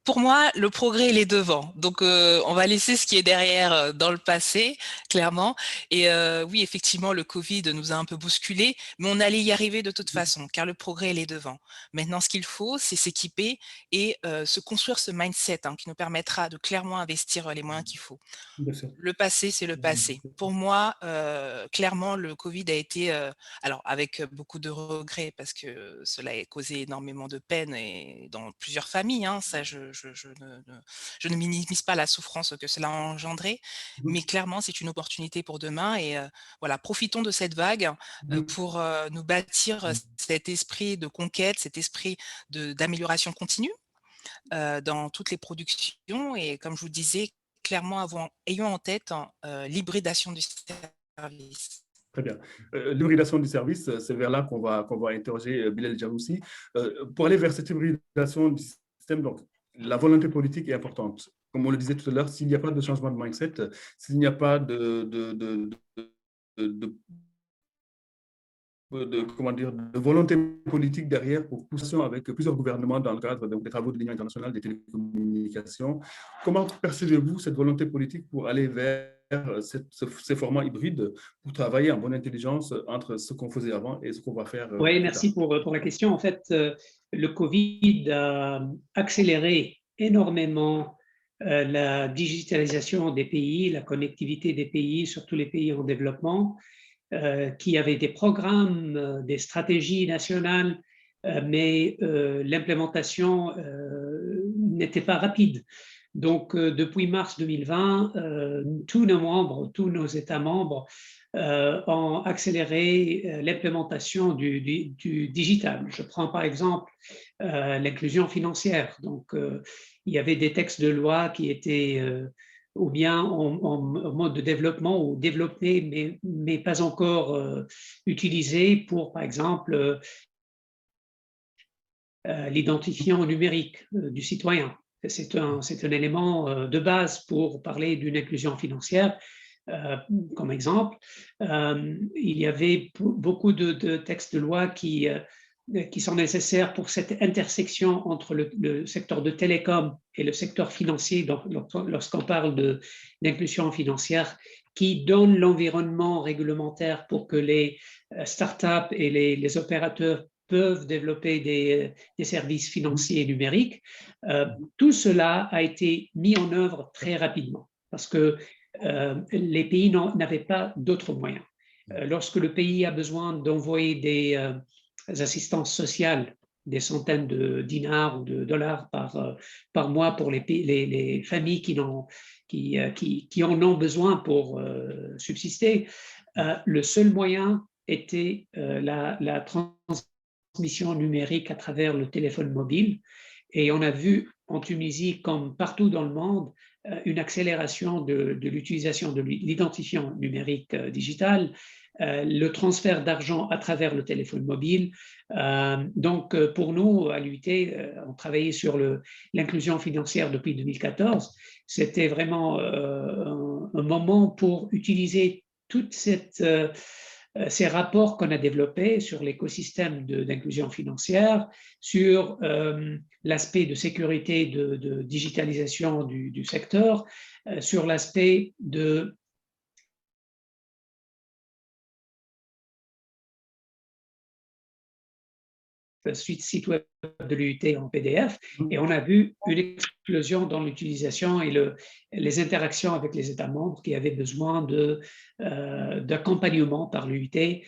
Pour moi, le progrès, il est devant. Donc, on va laisser ce qui est derrière dans le passé, clairement. Et oui, effectivement, le Covid nous a un peu bousculé, mais on allait y arriver de toute façon, car le progrès, il est devant. Maintenant, ce qu'il faut, c'est s'équiper et se construire ce mindset qui nous permettra de clairement investir les moyens qu'il faut. Le passé, c'est le passé. Pour moi, clairement, le Covid a été, alors avec beaucoup de regrets, parce que cela a causé énormément de peine et dans plusieurs familles, ça, je ne minimise pas la souffrance que cela a engendré, mais clairement, c'est une opportunité pour demain, et voilà, profitons de cette vague pour nous bâtir cet esprit de conquête, cet esprit d'amélioration continue dans toutes les productions, et comme je vous disais, clairement, ayons en tête l'hybridation du service. Très bien. L'hybridation du service, c'est vers là qu'on va interroger Bilal Jamoussi. Pour aller vers cette hybridation du système, donc, la volonté politique est importante. Comme on le disait tout à l'heure, s'il n'y a pas de changement de mindset, s'il n'y a pas de volonté politique derrière pour pousser avec plusieurs gouvernements dans le cadre des travaux de l'Union internationale des télécommunications. Comment percevez-vous cette volonté politique pour aller vers ces formats hybrides, pour travailler en bonne intelligence entre ce qu'on faisait avant et ce qu'on va faire Oui, merci pour la question. En fait, le Covid a accéléré énormément la digitalisation des pays, la connectivité des pays, surtout les pays en développement, qui avaient des programmes, des stratégies nationales mais l'implémentation n'était pas rapide. Donc, depuis mars 2020, tous nos États membres ont accéléré l'implémentation du digital. Je prends par exemple l'inclusion financière. Donc, il y avait des textes de loi qui étaient ou bien en mode de développement ou développés, mais pas encore utilisés pour, par exemple, l'identifiant numérique du citoyen. C'est un élément de base pour parler d'une inclusion financière. Comme exemple, il y avait beaucoup de textes de loi qui sont nécessaires pour cette intersection entre le secteur de télécom et le secteur financier, donc lorsqu'on parle d'inclusion financière, qui donne l'environnement réglementaire pour que les startups et les opérateurs peuvent développer des services financiers numériques. Tout cela a été mis en œuvre très rapidement parce que les pays n'avaient pas d'autres moyens. Lorsque le pays a besoin d'envoyer des assistances sociales, des centaines de dinars ou de dollars par mois pour les familles qui en ont besoin pour subsister, le seul moyen était la transmission numérique à travers le téléphone mobile. Et on a vu en Tunisie, comme partout dans le monde, une accélération de l'utilisation de l'identifiant numérique digital, le transfert d'argent à travers le téléphone mobile. Donc, pour nous, à l'UIT, on travaillait sur l'inclusion financière depuis 2014. C'était vraiment un moment pour utiliser toute ces rapports qu'on a développés sur l'écosystème d'inclusion financière, sur l'aspect de sécurité, de digitalisation du secteur, sur l'aspect de site web de l'UIT en PDF, et on a vu une explosion dans l'utilisation et les interactions avec les États membres qui avaient besoin d'accompagnement par l'UIT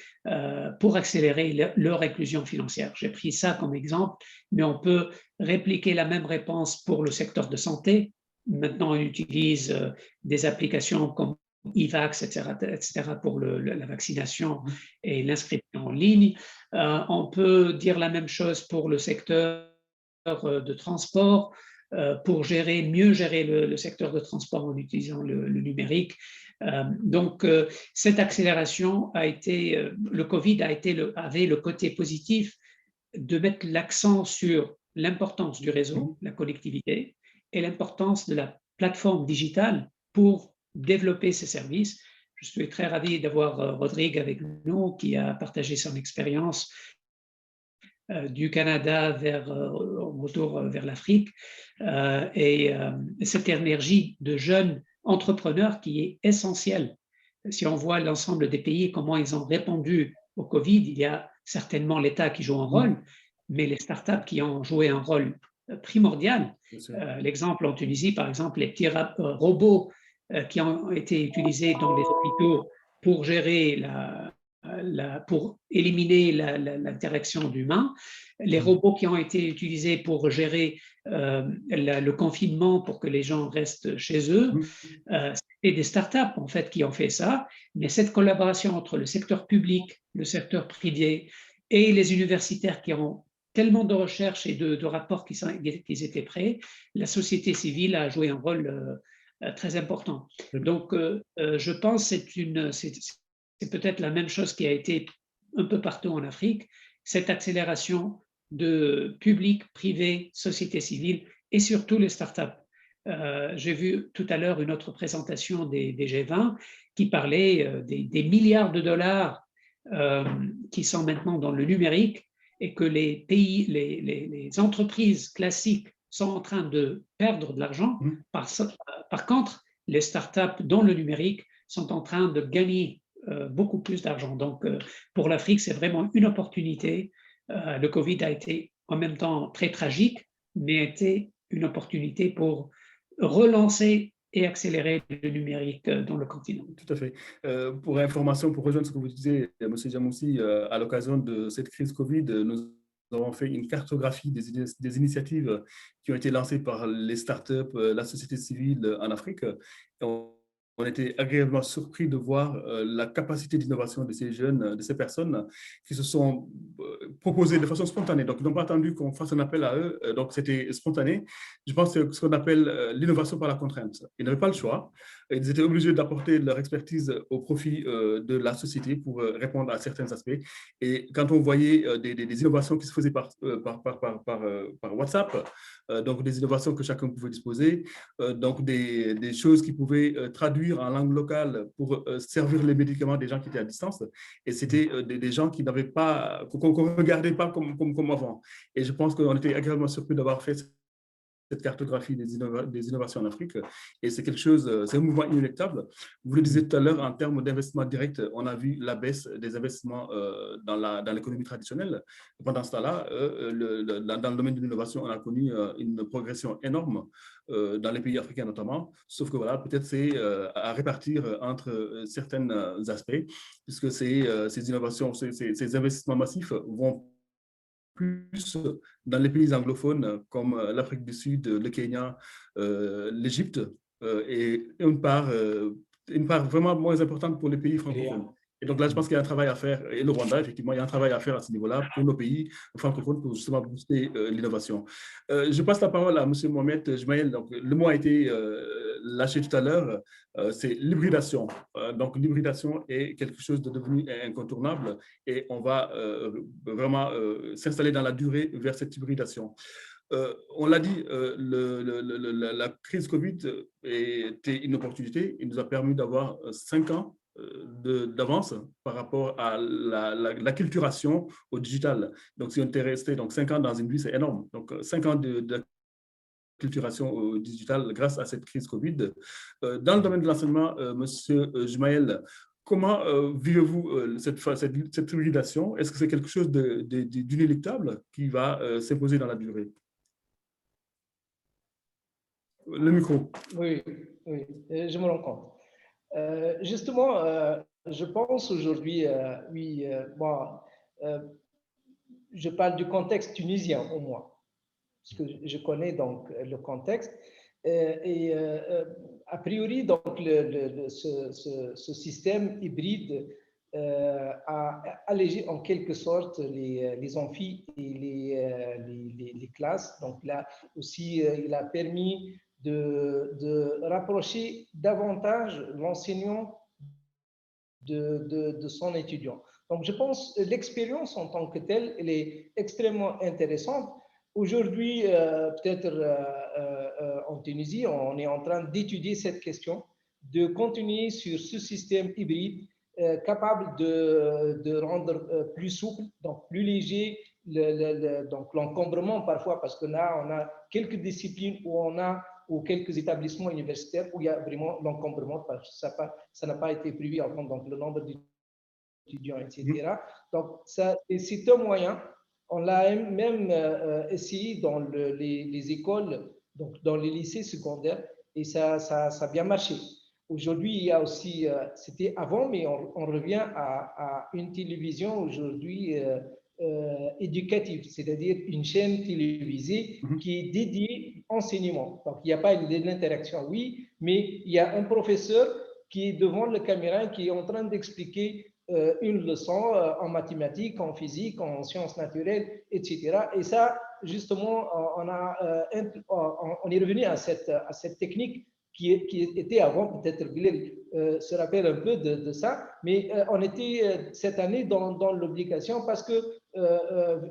pour accélérer leur inclusion financière. J'ai pris ça comme exemple, mais on peut répliquer la même réponse pour le secteur de santé. Maintenant, on utilise des applications comme IVAX, etc., pour la vaccination et l'inscription en ligne. On peut dire la même chose pour le secteur de transport, pour mieux gérer le secteur de transport en utilisant le numérique. Donc, cette accélération le Covid avait le côté positif de mettre l'accent sur l'importance du réseau, la connectivité, et l'importance de la plateforme digitale pour développer ces services. Je suis très ravi d'avoir Rodrigue avec nous qui a partagé son expérience du Canada retour vers l'Afrique et cette énergie de jeunes entrepreneurs qui est essentielle. Si on voit l'ensemble des pays, comment ils ont répondu au Covid, il y a certainement l'État qui joue un rôle, mais les startups qui ont joué un rôle primordial. L'exemple en Tunisie, par exemple, les petits robots qui ont été utilisés dans les hôpitaux pour gérer pour éliminer l'interaction d'humains, les robots qui ont été utilisés pour gérer le confinement pour que les gens restent chez eux, et des startups en fait qui ont fait ça, mais cette collaboration entre le secteur public, le secteur privé et les universitaires qui ont tellement de recherches et de rapports qui étaient prêts, la société civile a joué un rôle très important. Donc, je pense que c'est peut-être la même chose qui a été un peu partout en Afrique, cette accélération de public, privé, société civile et surtout les startups. J'ai vu tout à l'heure une autre présentation des G20 qui parlait des milliards de dollars qui sont maintenant dans le numérique et que les entreprises classiques sont en train de perdre de l'argent. Par contre, les startups dans le numérique sont en train de gagner beaucoup plus d'argent. Donc, pour l'Afrique, c'est vraiment une opportunité. Le Covid a été en même temps très tragique, mais a été une opportunité pour relancer et accélérer le numérique dans le continent. Tout à fait. Pour information, pour rejoindre ce que vous disiez, M. Djammoussi, à l'occasion de cette crise Covid, nous avons fait une cartographie des initiatives qui ont été lancées par les startups, la société civile en Afrique. On était agréablement surpris de voir la capacité d'innovation de ces jeunes, de ces personnes qui se sont proposées de façon spontanée. Donc, ils n'ont pas attendu qu'on fasse un appel à eux. Donc, c'était spontané. Je pense que c'est ce qu'on appelle l'innovation par la contrainte. Ils n'avaient pas le choix. Ils étaient obligés d'apporter leur expertise au profit de la société pour répondre à certains aspects. Et quand on voyait des innovations qui se faisaient par WhatsApp, donc des innovations que chacun pouvait disposer, donc des choses qui pouvaient traduire en langue locale pour servir les médicaments des gens qui étaient à distance. Et c'était des gens qui n'avaient pas, qu'on ne regardait pas comme avant. Et je pense qu'on était agréablement surpris d'avoir fait cette cartographie des innovations en Afrique. Et c'est quelque chose, c'est un mouvement inéluctable. Vous le disiez tout à l'heure, en termes d'investissement direct, on a vu la baisse des investissements dans l'économie traditionnelle. Pendant ce temps-là, dans le domaine de l'innovation, on a connu une progression énorme dans les pays africains notamment, sauf que voilà, peut-être c'est à répartir entre certains aspects, puisque ces innovations, ces investissements massifs vont plus dans les pays anglophones comme l'Afrique du Sud, le Kenya, l'Égypte, et une part vraiment moins importante pour les pays francophones. Et donc là, je pense qu'il y a un travail à faire, et le Rwanda, effectivement, il y a un travail à faire à ce niveau-là pour nos pays francophones pour justement booster l'innovation. Je passe la parole à M. Mohamed Jmaël. Donc, le mot a été lâché tout à l'heure, c'est l'hybridation. Donc, l'hybridation est quelque chose de devenu incontournable et on va vraiment s'installer dans la durée vers cette hybridation. On l'a dit, la crise Covid était une opportunité. Il nous a permis d'avoir 5 ans d'avance par rapport à l'acculturation au digital. Donc, si on était resté 5 ans dans une vie, c'est énorme. Donc, 5 ans d'acculturation au digital grâce à cette crise Covid. Dans le domaine de l'enseignement, Monsieur Jmaël, comment vivez-vous cette hybridation? Est-ce que c'est quelque chose d'inéluctable qui va s'imposer dans la durée? Le micro. Oui, je me rends compte. Justement, je pense aujourd'hui, moi, je parle du contexte tunisien au moins, parce que je connais donc le contexte. A priori, donc, ce système hybride a allégé en quelque sorte les amphis et les classes. Donc là aussi, il a permis de rapprocher davantage l'enseignant de son étudiant. Donc, je pense que l'expérience en tant que telle, elle est extrêmement intéressante. Aujourd'hui, peut-être en Tunisie, on est en train d'étudier cette question, de continuer sur ce système hybride capable de rendre plus souple, donc plus léger, donc l'encombrement parfois, parce que là, on a quelques disciplines ou quelques établissements universitaires où il y a vraiment l'encombrement, parce que ça n'a pas été prévu avant, donc le nombre d'étudiants, etc. Donc, c'est un moyen. On l'a même essayé dans les écoles, donc dans les lycées secondaires, et ça a bien marché. Aujourd'hui, il y a aussi, c'était avant, mais on revient à une télévision aujourd'hui éducative, c'est-à-dire une chaîne télévisée qui est dédiée à l'enseignement. Donc, il n'y a pas d'interaction, oui, mais il y a un professeur qui est devant la caméra qui est en train d'expliquer une leçon en mathématiques, en physique, en sciences naturelles, etc. Et ça, justement, on est revenu à cette technique qui était avant, peut-être Bilal se rappelle un peu de ça, mais on était cette année dans l'obligation parce que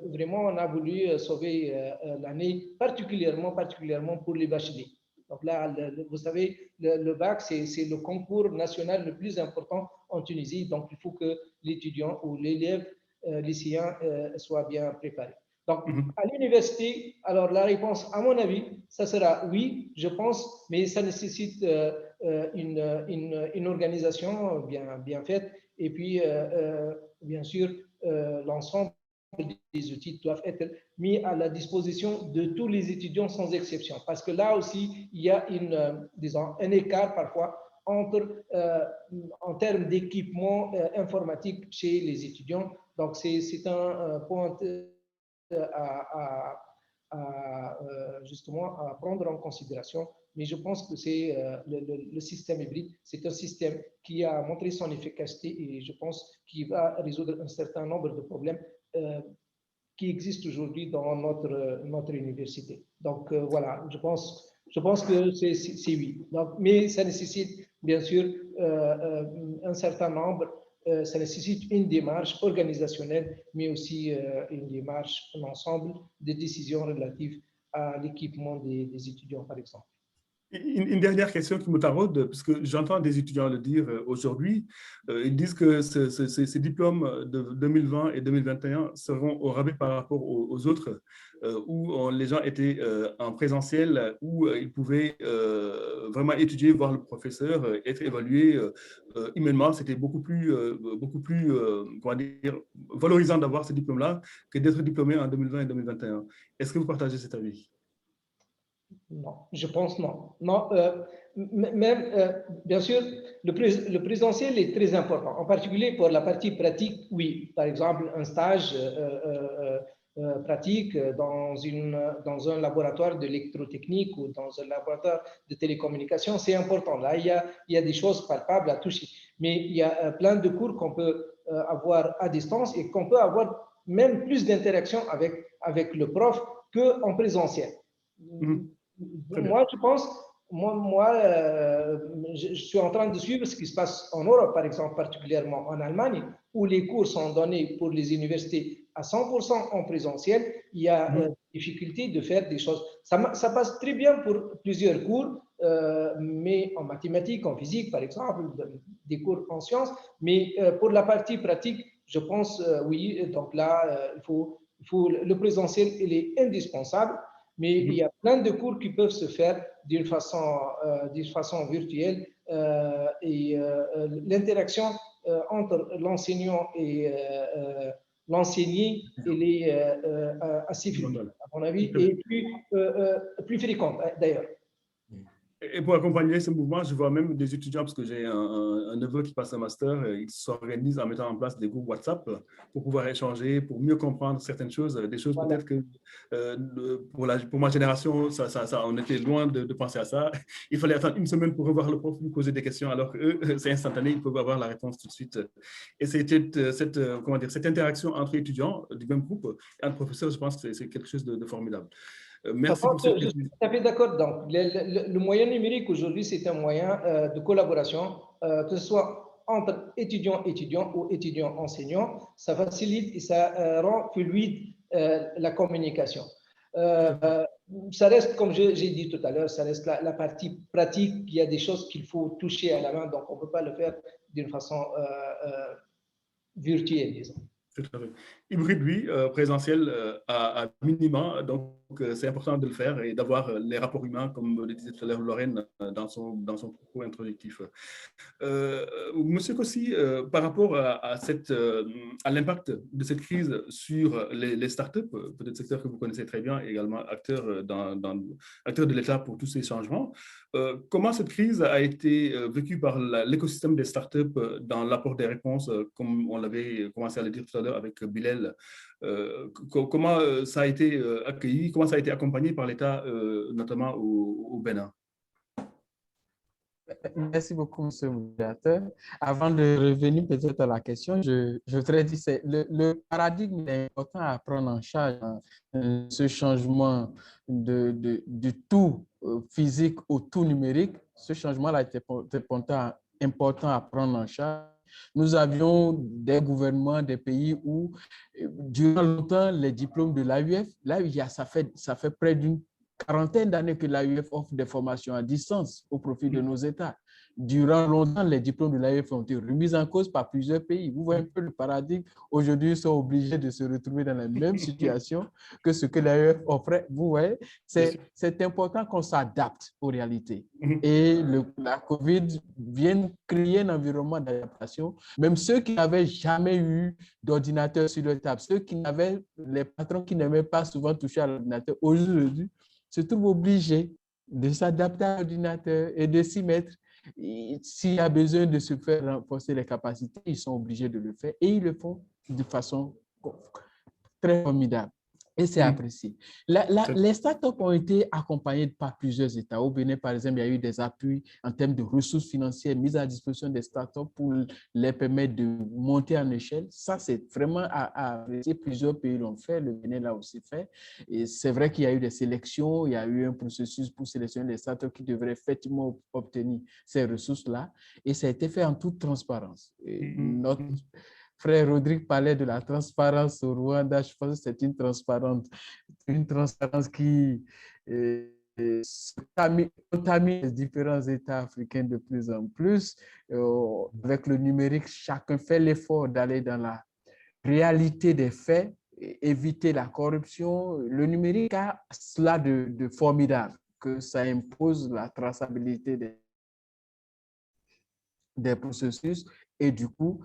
vraiment on a voulu sauver l'année, particulièrement pour les bacheliers. Donc là, vous savez, le bac, c'est le concours national le plus important en Tunisie, donc il faut que l'étudiant ou l'élève lycéen soit bien préparé. Donc, à l'université, alors la réponse, à mon avis, ça sera oui, je pense, mais ça nécessite une organisation bien faite. Et puis, bien sûr, l'ensemble des outils doivent être mis à la disposition de tous les étudiants sans exception. Parce que là aussi, il y a un écart parfois entre, en termes d'équipement informatique chez les étudiants. Donc, c'est un point justement à prendre en considération. Mais je pense que c'est le système hybride, c'est un système qui a montré son efficacité et je pense qu'il va résoudre un certain nombre de problèmes qui existent aujourd'hui dans notre université. Donc voilà, je pense que c'est oui. Donc, mais ça nécessite bien sûr un certain nombre, ça nécessite une démarche organisationnelle, mais aussi une démarche, un ensemble de décisions relatives à l'équipement des étudiants, par exemple. Une dernière question qui me taraude, parce que j'entends des étudiants le dire aujourd'hui, ils disent que ces diplômes de 2020 et 2021 seront au rabais par rapport aux autres, où les gens étaient en présentiel, où ils pouvaient vraiment étudier, voir le professeur, être évalués humainement. C'était beaucoup plus comment dire, valorisant d'avoir ce diplôme-là que d'être diplômé en 2020 et 2021. Est-ce que vous partagez cet avis? Non, je pense non. Non, même, bien sûr, le présentiel est très important, en particulier pour la partie pratique, oui. Par exemple, un stage pratique dans un laboratoire d'électrotechnique ou dans un laboratoire de télécommunication, c'est important. Là, il y a des choses palpables à toucher. Mais il y a plein de cours qu'on peut avoir à distance et qu'on peut avoir même plus d'interaction avec le prof qu'en présentiel. Moi, je pense, je suis en train de suivre ce qui se passe en Europe, par exemple, particulièrement en Allemagne, où les cours sont donnés pour les universités à 100% en présentiel. Il y a difficulté de faire des choses. Ça passe très bien pour plusieurs cours, mais en mathématiques, en physique, par exemple, des cours en sciences. Mais pour la partie pratique, je pense, oui, donc là, le présentiel, il est indispensable. Mais il y a plein de cours qui peuvent se faire d'une façon virtuelle et l'interaction entre l'enseignant et l'enseigné, elle est assez fluide, à mon avis, et plus fréquente d'ailleurs. Et pour accompagner ce mouvement, je vois même des étudiants, parce que j'ai un neveu qui passe un master, ils s'organisent en mettant en place des groupes WhatsApp pour pouvoir échanger, pour mieux comprendre certaines choses, des choses voilà. Peut-être que pour ma génération, on était loin de penser à ça. Il fallait attendre une semaine pour revoir le prof, lui poser des questions, alors qu'eux, c'est instantané, ils peuvent avoir la réponse tout de suite. Et c'était cette interaction entre étudiants du même groupe et un professeur, je pense que c'est quelque chose de formidable. Merci pour cette question. Je suis tout à fait d'accord. Donc, le moyen numérique aujourd'hui, c'est un moyen de collaboration, que ce soit entre étudiants ou étudiants-enseignants. Ça facilite et ça rend fluide la communication. Ça reste, comme j'ai dit tout à l'heure, ça reste la partie pratique. Il y a des choses qu'il faut toucher à la main, donc on ne peut pas le faire d'une façon virtuelle, disons. Tout à fait. Hybride, lui, présentiel à minima, donc c'est important de le faire et d'avoir les rapports humains, comme le disait tout à l'heure Lorraine dans son propos introductif. Monsieur Kossi, par rapport à l'impact de cette crise sur les startups, peut-être secteur que vous connaissez très bien, également acteur de l'État pour tous ces changements, comment cette crise a été vécue par l'écosystème des startups dans l'apport des réponses, comme on l'avait commencé à le dire tout à l'heure avec Bilal, comment ça a été accueilli, comment ça a été accompagné par l'État, notamment au Bénin? Merci beaucoup, monsieur le modérateur. Avant de revenir peut-être à la question, je voudrais dire que le paradigme est important à prendre en charge, ce changement du tout physique au tout numérique. Ce changement-là était important à prendre en charge. Nous avions des gouvernements, des pays où, durant longtemps, les diplômes de l'AUF, là, ça fait près d'une quarantaine d'années que l'AUF offre des formations à distance au profit de nos États. Durant longtemps, les diplômes de l'AUF ont été remis en cause par plusieurs pays. Vous voyez un peu le paradigme. Aujourd'hui, ils sont obligés de se retrouver dans la même situation que ce que l'AUF offrait. Vous voyez, c'est important qu'on s'adapte aux réalités. Et la COVID vient créer un environnement d'adaptation. Même ceux qui n'avaient jamais eu d'ordinateur sur leur table, les patrons qui n'aimaient pas souvent toucher à l'ordinateur, aujourd'hui, se trouvent obligés de s'adapter à l'ordinateur et de s'y mettre. S'il y a besoin de se faire renforcer les capacités, ils sont obligés de le faire et ils le font de façon très formidable. Et c'est apprécié. Les startups ont été accompagnées par plusieurs États. Au Bénin, par exemple, il y a eu des appuis en termes de ressources financières mises à disposition des startups pour les permettre de monter en échelle. Ça, c'est vraiment apprécié. Plusieurs pays l'ont fait. Le Bénin l'a aussi fait. Et c'est vrai qu'il y a eu des sélections. Il y a eu un processus pour sélectionner les startups qui devraient effectivement obtenir ces ressources-là. Et ça a été fait en toute transparence. Et notre frère Rodrigue parlait de la transparence au Rwanda. Je pense que c'est une transparence qui contamine les différents États africains de plus en plus. Avec le numérique, chacun fait l'effort d'aller dans la réalité des faits, éviter la corruption. Le numérique a cela de formidable, que ça impose la traçabilité des processus et du coup,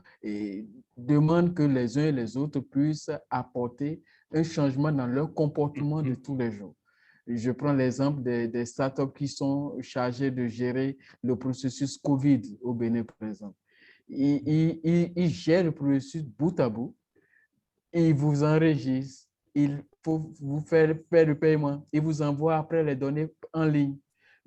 demande que les uns et les autres puissent apporter un changement dans leur comportement de tous les jours. Je prends l'exemple des startups qui sont chargées de gérer le processus COVID au Bénin, par exemple. Ils gèrent le processus bout à bout, ils vous enregistrent, il faut vous faire le paiement, ils vous envoient après les données en ligne.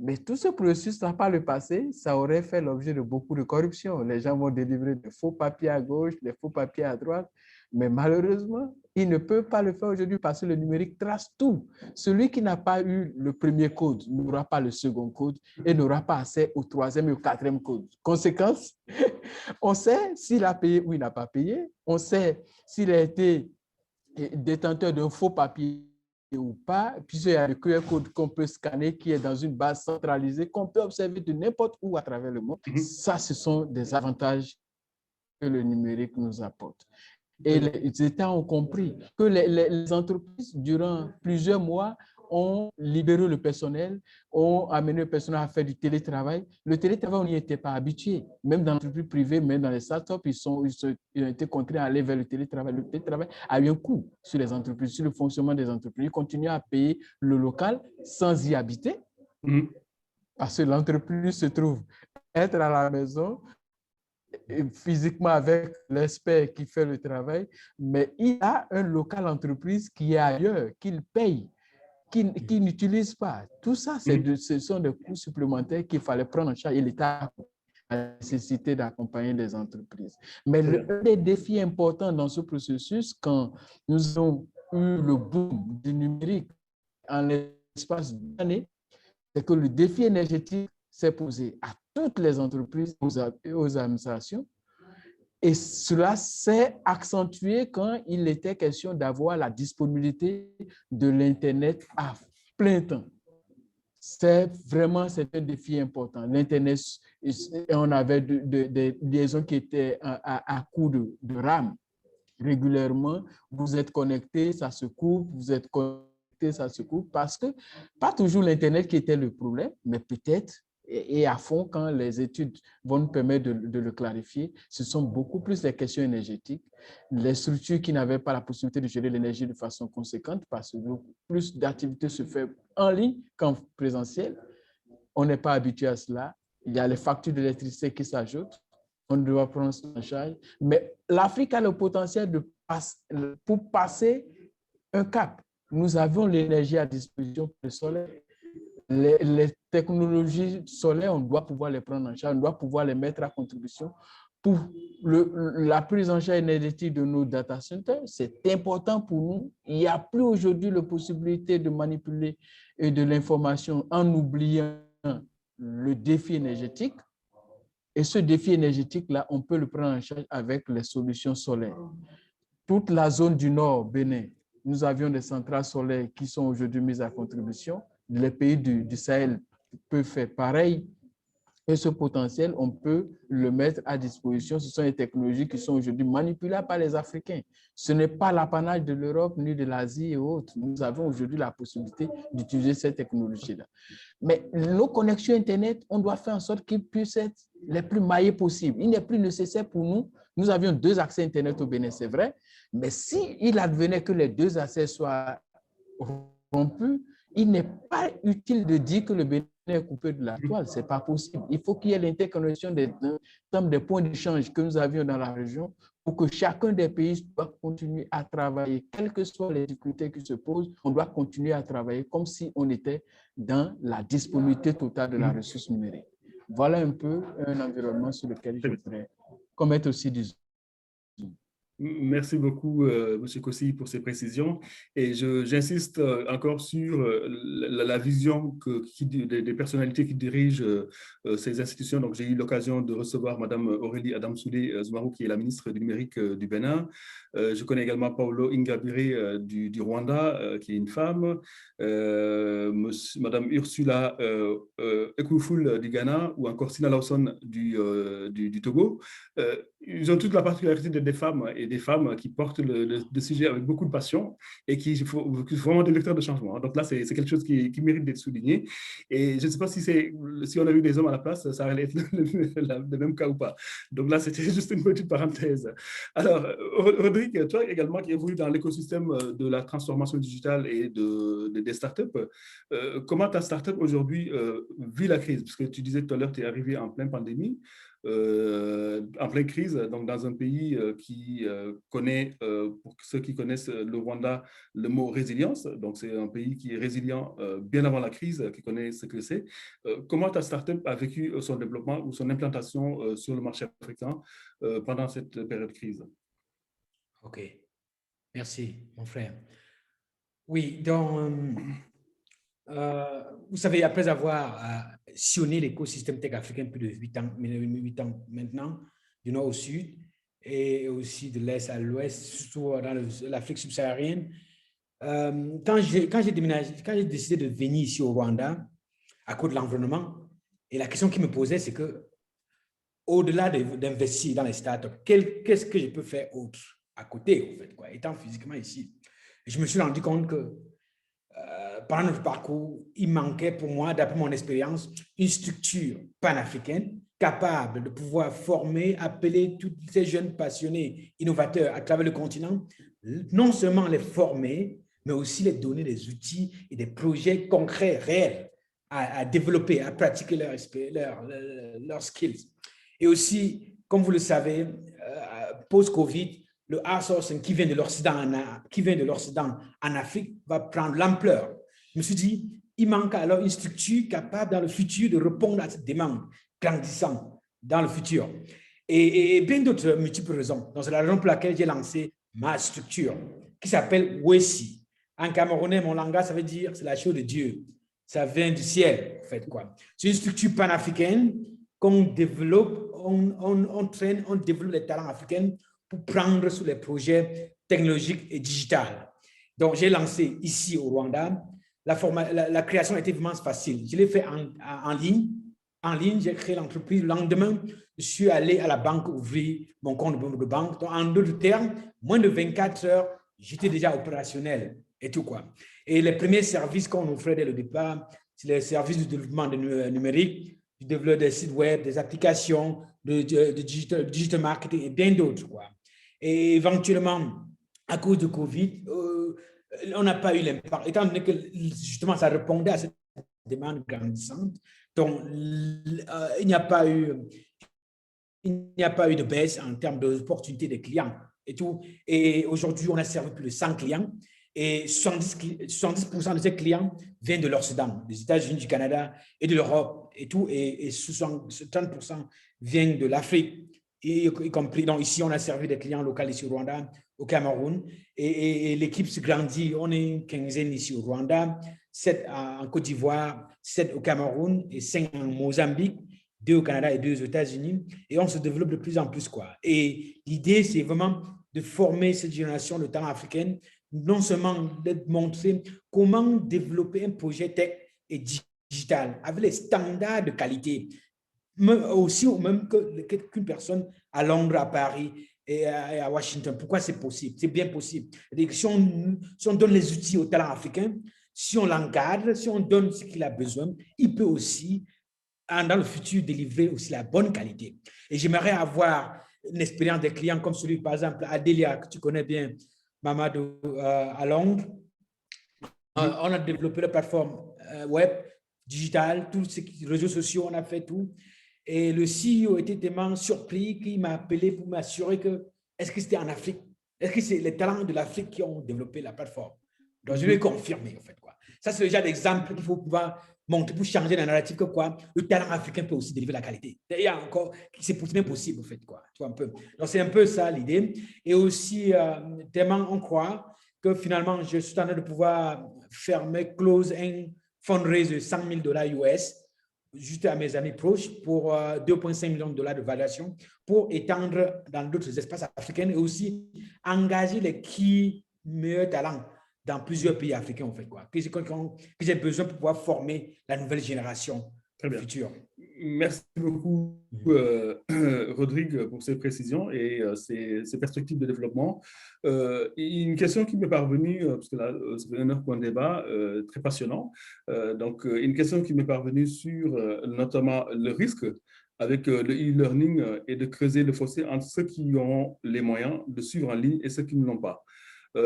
Mais tout ce processus-là, par le passé, ça aurait fait l'objet de beaucoup de corruption. Les gens vont délivrer des faux papiers à gauche, des faux papiers à droite. Mais malheureusement, ils ne peuvent pas le faire aujourd'hui parce que le numérique trace tout. Celui qui n'a pas eu le premier code n'aura pas le second code et n'aura pas accès au troisième et au quatrième code. Conséquence, on sait s'il a payé ou il n'a pas payé. On sait s'il a été détenteur d'un faux papier ou pas, puisqu'il y a le QR code qu'on peut scanner qui est dans une base centralisée qu'on peut observer de n'importe où à travers le monde. Ça, ce sont des avantages que le numérique nous apporte. Et les États ont compris que les entreprises, durant plusieurs mois, ont libéré le personnel, ont amené le personnel à faire du télétravail. Le télétravail, on n'y était pas habitué. Même dans l'entreprise privée, même dans les startups, ils ont été contraints à aller vers le télétravail. Le télétravail a eu un coût sur les entreprises, sur le fonctionnement des entreprises. Ils continuent à payer le local sans y habiter, parce que l'entreprise se trouve être à la maison, physiquement avec l'expert qui fait le travail, mais il a un local entreprise qui est ailleurs, qu'il paye, qui n'utilise pas. Tout ça, ce sont des coûts supplémentaires qu'il fallait prendre en charge et l'État a la nécessité d'accompagner les entreprises. Mais l'un des défis importants dans ce processus, quand nous avons eu le boom du numérique en l'espace d'années, c'est que le défi énergétique s'est posé à toutes les entreprises et aux administrations. Et cela s'est accentué quand il était question d'avoir la disponibilité de l'Internet à plein temps. C'est un défi important. L'Internet, on avait des liaisons qui étaient à coup de RAM. Régulièrement, vous êtes connecté, ça se coupe, vous êtes connecté, ça se coupe, parce que pas toujours l'Internet qui était le problème, mais peut-être, et à fond, quand les études vont nous permettre de le clarifier, ce sont beaucoup plus les questions énergétiques, les structures qui n'avaient pas la possibilité de gérer l'énergie de façon conséquente, parce que plus d'activités se fait en ligne qu'en présentiel. On n'est pas habitué à cela. Il y a les factures d'électricité qui s'ajoutent. On doit prendre ça en charge. Mais l'Afrique a le potentiel pour passer un cap. Nous avons l'énergie à disposition pour le soleil. Les technologies solaires, on doit pouvoir les prendre en charge, on doit pouvoir les mettre à contribution pour la prise en charge énergétique de nos data centers. C'est important pour nous. Il n'y a plus aujourd'hui la possibilité de manipuler de l'information en oubliant le défi énergétique. Et ce défi énergétique-là, on peut le prendre en charge avec les solutions solaires. Toute la zone du Nord, Bénin, nous avions des centrales solaires qui sont aujourd'hui mises à contribution. Les pays du Sahel peuvent faire pareil. Et ce potentiel, on peut le mettre à disposition. Ce sont des technologies qui sont aujourd'hui manipulables par les Africains. Ce n'est pas l'apanage de l'Europe ni de l'Asie et autres. Nous avons aujourd'hui la possibilité d'utiliser ces technologies-là. Mais nos connexions Internet, on doit faire en sorte qu'ils puissent être les plus maillées possibles. Il n'est plus nécessaire pour nous. Nous avions 2 accès Internet au Bénin, c'est vrai. Mais s'il advenait que les 2 accès soient rompus, il n'est pas utile de dire que le Bénin est coupé de la toile. Ce n'est pas possible. Il faut qu'il y ait l'interconnexion des points d'échange que nous avions dans la région pour que chacun des pays doit continuer à travailler, quelles que soient les difficultés qui se posent, on doit continuer à travailler comme si on était dans la disponibilité totale de la ressource numérique. Voilà un peu un environnement sur lequel je voudrais commettre aussi du zoom. Merci beaucoup, M. Kossi, pour ces précisions. Et j'insiste encore sur la vision des personnalités qui dirigent ces institutions. Donc, j'ai eu l'occasion de recevoir Mme Aurélie Adamsoulé Zoumarou, qui est la ministre du numérique du Bénin. Je connais également Paolo Ingabire du Rwanda, qui est une femme. Mme Ursula Ekoufoul du Ghana, ou encore Sina Lawson du Togo. Ils ont toute la particularité des femmes et des femmes qui portent le sujet avec beaucoup de passion et qui sont vraiment des vecteurs de changement. Donc là, c'est quelque chose qui mérite d'être souligné. Et je ne sais pas si on a eu des hommes à la place, ça allait être le même cas ou pas. Donc là, c'était juste une petite parenthèse. Alors, Rodrigue, toi également qui évolue dans l'écosystème de la transformation digitale et des startups, comment ta startup aujourd'hui vit la crise? Parce que tu disais tout à l'heure, tu es arrivé en pleine pandémie. En pleine crise, donc dans un pays qui connaît, pour ceux qui connaissent le Rwanda, le mot résilience. Donc, c'est un pays qui est résilient bien avant la crise, qui connaît ce que c'est. Comment ta startup a vécu son développement ou son implantation sur le marché africain pendant cette période de crise? OK. Merci, mon frère. Oui, donc, vous savez, après avoir sillonné l'écosystème tech africain plus de 8 ans maintenant, du nord au sud, et aussi de l'est à l'ouest, surtout dans l'Afrique subsaharienne, quand j'ai décidé de venir ici au Rwanda, à cause de l'environnement, et la question qui me posait, c'est que, au-delà d'investir dans les startups, qu'est-ce que je peux faire autre à côté, en fait, quoi, étant physiquement ici? Et je me suis rendu compte que pendant notre parcours, il manquait pour moi, d'après mon expérience, une structure panafricaine capable de pouvoir former, appeler tous ces jeunes passionnés, innovateurs à travers le continent, non seulement les former, mais aussi les donner des outils et des projets concrets, réels, à développer, à pratiquer leurs skills. Et aussi, comme vous le savez, post-Covid, le outsourcing qui vient de l'Occident en Afrique va prendre l'ampleur. Je me suis dit, il manque alors une structure capable dans le futur de répondre à cette demande grandissante dans le futur. Et bien d'autres multiples raisons. Donc, c'est la raison pour laquelle j'ai lancé ma structure qui s'appelle WESI. En camerounais, mon langage, ça veut dire c'est la chose de Dieu. Ça vient du ciel, en fait, quoi. C'est une structure panafricaine qu'on développe, on traîne, on développe les talents africains pour prendre sur les projets technologiques et digitaux. Donc, j'ai lancé ici au Rwanda. La création était vraiment facile. Je l'ai fait en ligne. En ligne, j'ai créé l'entreprise. Le lendemain, je suis allé à la banque ouvrir mon compte de banque. Donc, en d'autres termes, moins de 24 heures, j'étais déjà opérationnel et tout, quoi. Et les premiers services qu'on offrait dès le départ, c'est les services de développement numérique, du développement des sites web, des applications, de digital marketing et bien d'autres, quoi. Et éventuellement, à cause de Covid, on n'a pas eu l'impact, étant donné que justement ça répondait à cette demande grandissante. Donc, il n'y a pas eu de baisse en termes d'opportunités des clients et tout. Et aujourd'hui, on a servi plus de 100 clients et 70% de ces clients viennent de l'Occident, des États-Unis, du Canada et de l'Europe et tout. Et 30% viennent de l'Afrique. Y compris, donc ici, on a servi des clients locaux ici au Rwanda, au Cameroun, et l'équipe se grandit. On est une quinzaine ici au Rwanda, 7 en Côte d'Ivoire, 7 au Cameroun et 5 en Mozambique, 2 au Canada et 2 aux États-Unis, et on se développe de plus en plus, quoi. Et l'idée, c'est vraiment de former cette génération de talents africains, non seulement de montrer comment développer un projet tech et digital avec les standards de qualité, aussi ou même qu'une personne à Londres, à Paris et à Washington. Pourquoi c'est possible? C'est bien possible. Si on donne les outils aux talents africains, si on l'encadre, si on donne ce qu'il a besoin, il peut aussi, dans le futur, délivrer aussi la bonne qualité. Et j'aimerais avoir une expérience des clients comme celui, par exemple, Adélia, que tu connais bien, Mamadou, à Londres. On a développé la plateforme web, digitale, tous les réseaux sociaux, on a fait tout. Et le CEO était tellement surpris qu'il m'a appelé pour m'assurer que est-ce que c'était en Afrique? Est-ce que c'est les talents de l'Afrique qui ont développé la plateforme? Donc, je l'ai confirmé, en fait. Quoi. Ça, c'est le genre d'exemple qu'il faut pouvoir montrer pour changer la narrative que quoi, le talent africain peut aussi délivrer la qualité. Il y a encore, c'est pourtant possible, en fait. Quoi, tu vois, un peu. Donc, c'est un peu ça l'idée. Et aussi, tellement on croit que finalement, je suis en train de pouvoir close un fundraise de $100,000 US juste à mes amis proches pour 2,5 millions de dollars de valuation pour étendre dans d'autres espaces africains et aussi engager les meilleurs talents dans plusieurs pays africains, en fait, quoi, que j'ai besoin pour pouvoir former la nouvelle génération future. Merci beaucoup, Rodrigue, pour ces précisions et ces perspectives de développement. Une question qui m'est parvenue, parce que là, c'est un point de débat très passionnant. Donc, une question qui m'est parvenue sur notamment le risque avec le e-learning et de creuser le fossé entre ceux qui ont les moyens de suivre en ligne et ceux qui ne l'ont pas.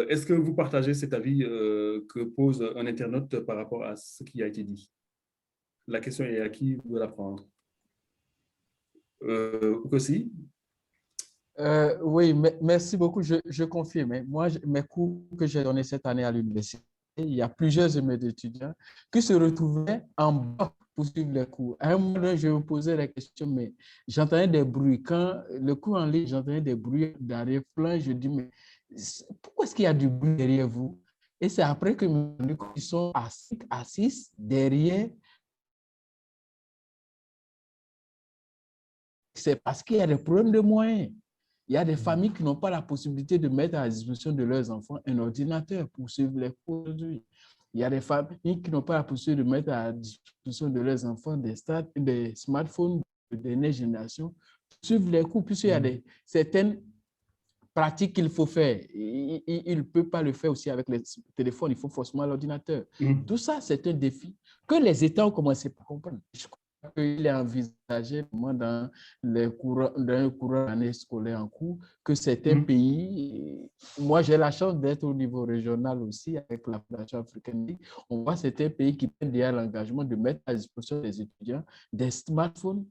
Est-ce que vous partagez cet avis que pose un internaute par rapport à ce qui a été dit? La question est à qui veut la prendre? Aussi? Oui, merci beaucoup. Je confirme. Moi, mes cours que j'ai donnés cette année à l'université, il y a plusieurs de mes étudiants qui se retrouvaient en bas pour suivre les cours. À un moment donné, je me posais la question, mais j'entendais des bruits. Quand le cours en ligne, j'entendais des bruits d'arrière-plan. Je dis, mais pourquoi est-ce qu'il y a du bruit derrière vous? Et c'est après que ils sont assis derrière. C'est parce qu'il y a des problèmes de moyens. Il y a des familles qui n'ont pas la possibilité de mettre à la disposition de leurs enfants un ordinateur pour suivre les cours aujourd'hui. Il y a des familles qui n'ont pas la possibilité de mettre à la disposition de leurs enfants des smartphones de dernière génération pour suivre les cours, puisqu'il y a certaines pratiques qu'il faut faire. Il ne peut pas le faire aussi avec les téléphones, il faut forcément l'ordinateur. Tout ça, c'est un défi que les États ont commencé à comprendre. Il est envisagé dans le courant d'année scolaire en cours que certains pays, moi j'ai la chance d'être au niveau régional aussi avec la Fondation africaine, on voit certains pays qui prennent déjà l'engagement de mettre à disposition des étudiants des smartphones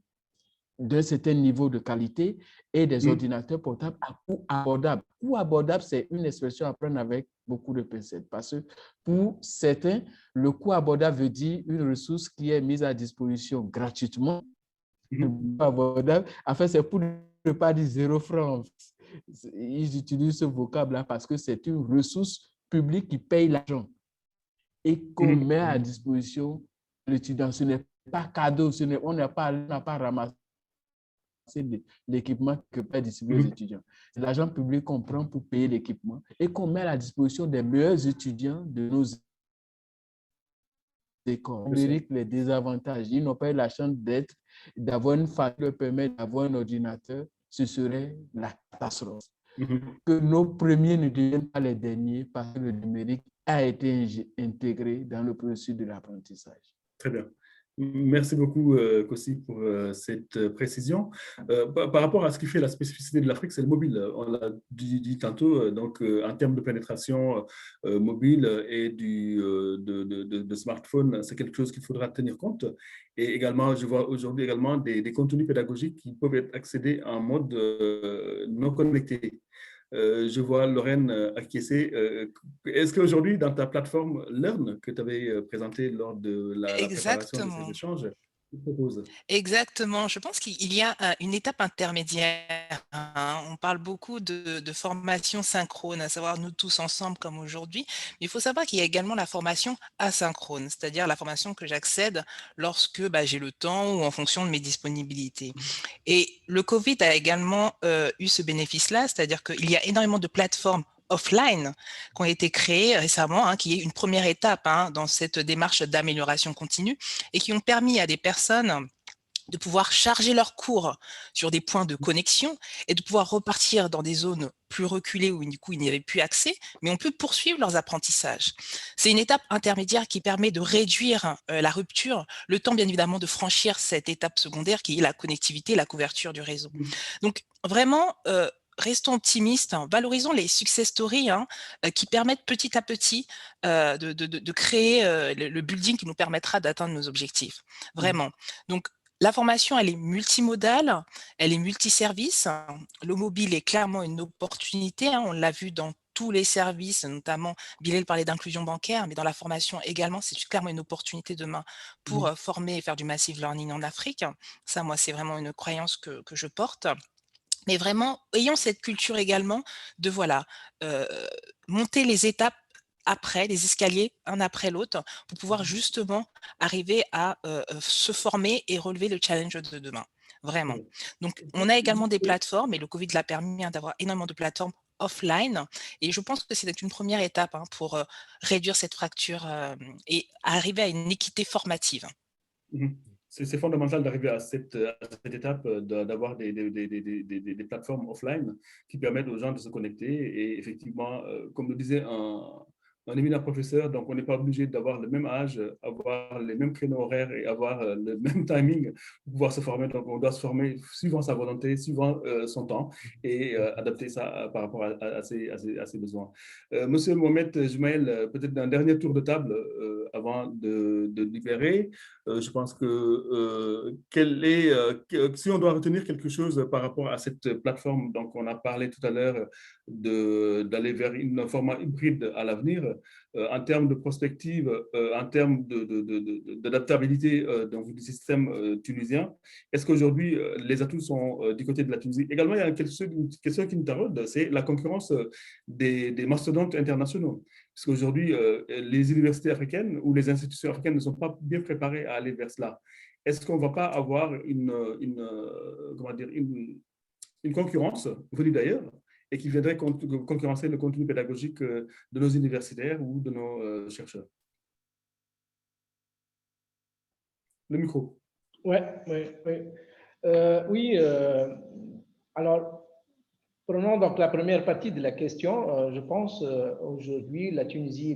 d'un certain niveau de qualité et des ordinateurs portables à coût abordable. Coût abordable, c'est une expression à prendre avec beaucoup de pincettes parce que pour certains, le coût abordable veut dire une ressource qui est mise à disposition gratuitement. Abordable, en fait, c'est pour ne pas dire 0 francs. Ils utilisent ce vocable-là parce que c'est une ressource publique qui paye l'argent et qu'on met à disposition de l'étudiant. Ce n'est pas cadeau, on n'a pas ramassé l'équipement que peut distribuer aux étudiants. C'est l'argent public qu'on prend pour payer l'équipement et qu'on met à la disposition des meilleurs étudiants de nos écoles. On mérite les désavantages. Ils n'ont pas eu la chance d'avoir une famille qui leur permet d'avoir un ordinateur. Ce serait la catastrophe. Que nos premiers ne deviennent pas les derniers parce que le numérique a été intégré dans le processus de l'apprentissage. Très bien. Merci beaucoup, Kossi, pour cette précision. Par rapport à ce qui fait la spécificité de l'Afrique, c'est le mobile. On l'a dit tantôt, donc en termes de pénétration mobile et de smartphone, c'est quelque chose qu'il faudra tenir compte. Et également, je vois aujourd'hui également des contenus pédagogiques qui peuvent être accédés en mode non connecté. Je vois Lorraine acquiescer. Est-ce qu'aujourd'hui, dans ta plateforme Learn que tu avais présentée lors de la préparation de ces échanges, tu proposes? Exactement. Je pense qu'il y a une étape intermédiaire. On parle beaucoup de formation synchrone, à savoir nous tous ensemble comme aujourd'hui. Mais il faut savoir qu'il y a également la formation asynchrone, c'est-à-dire la formation que j'accède lorsque j'ai le temps ou en fonction de mes disponibilités. Et le Covid a également eu ce bénéfice-là, c'est-à-dire qu'il y a énormément de plateformes offline qui ont été créées récemment, qui est une première étape dans cette démarche d'amélioration continue et qui ont permis à des personnes de pouvoir charger leurs cours sur des points de connexion et de pouvoir repartir dans des zones plus reculées où du coup il n'y avait plus accès, mais on peut poursuivre leurs apprentissages. C'est une étape intermédiaire qui permet de réduire la rupture, le temps bien évidemment de franchir cette étape secondaire qui est la connectivité, la couverture du réseau. Donc vraiment, restons optimistes, valorisons les success stories qui permettent petit à petit de créer le building qui nous permettra d'atteindre nos objectifs. Vraiment. Donc, La formation, elle est multimodale, elle est multiservice. Le mobile est clairement une opportunité, hein, on l'a vu dans tous les services, notamment Bilal parlait d'inclusion bancaire, mais dans la formation également, c'est clairement une opportunité demain pour former et faire du massive learning en Afrique. Ça, moi, c'est vraiment une croyance que je porte. Mais vraiment, ayons cette culture également de voilà, monter les étapes après, les escaliers, un après l'autre, pour pouvoir justement arriver à se former et relever le challenge de demain. Vraiment. Donc, on a également des plateformes, et le Covid l'a permis d'avoir énormément de plateformes offline. Et je pense que c'est une première étape hein, pour réduire cette fracture et arriver à une équité formative. C'est fondamental d'arriver à cette étape, d'avoir des plateformes offline qui permettent aux gens de se connecter. Et effectivement, comme le disait un éminent professeur, donc on n'est pas obligé d'avoir le même âge, avoir les mêmes créneaux horaires et avoir le même timing pour pouvoir se former. Donc on doit se former suivant sa volonté, suivant son temps et adapter ça par rapport à ses besoins. Monsieur Mohamed Jmaël, peut-être un dernier tour de table avant de libérer. Je pense que si on doit retenir quelque chose par rapport à cette plateforme, donc on a parlé tout à l'heure d'aller vers un format hybride à l'avenir, en termes de prospective, en termes d'adaptabilité du système tunisien, est-ce qu'aujourd'hui les atouts sont du côté de la Tunisie? Également, il y a une question qui nous taraude, c'est la concurrence des mastodontes internationaux. Parce qu'aujourd'hui, les universités africaines ou les institutions africaines ne sont pas bien préparées à aller vers cela. Est-ce qu'on ne va pas avoir une concurrence venue d'ailleurs et qui viendrait concurrencer le contenu pédagogique de nos universitaires ou de nos chercheurs? Le micro. Oui. Alors, prenons donc la première partie de la question. Je pense aujourd'hui, la Tunisie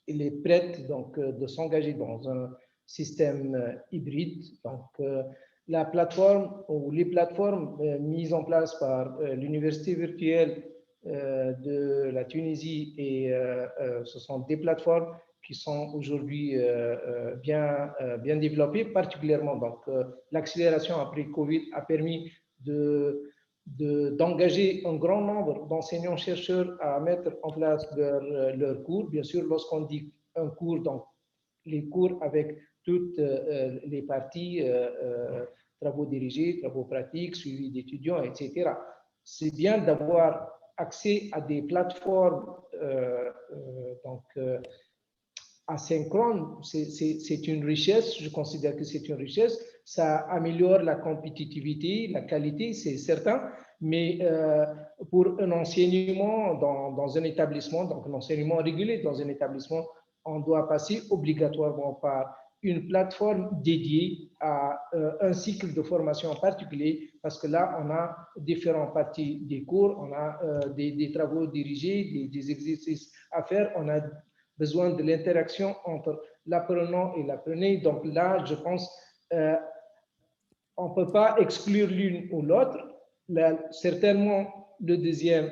elle est prête donc, de s'engager dans un système hybride. Donc, la plateforme ou les plateformes mises en place par l'université virtuelle de la Tunisie, et ce sont des plateformes qui sont aujourd'hui bien développées, particulièrement. Donc, l'accélération après Covid a permis d'engager un grand nombre d'enseignants-chercheurs à mettre en place leur cours. Bien sûr, lorsqu'on dit un cours, donc les cours avec toutes les parties, travaux dirigés, travaux pratiques, suivi d'étudiants, etc. C'est bien d'avoir accès à des plateformes asynchrone, c'est une richesse, je considère que c'est une richesse, ça améliore la compétitivité, la qualité, c'est certain, mais pour un enseignement dans un établissement, donc un enseignement régulier dans un établissement, on doit passer obligatoirement par une plateforme dédiée à un cycle de formation en particulier, parce que là, on a différentes parties des cours, on a des travaux dirigés, des exercices à faire, on a besoin de l'interaction entre l'apprenant et l'apprenant. Donc là, je pense on ne peut pas exclure l'une ou l'autre. Certainement, le deuxième,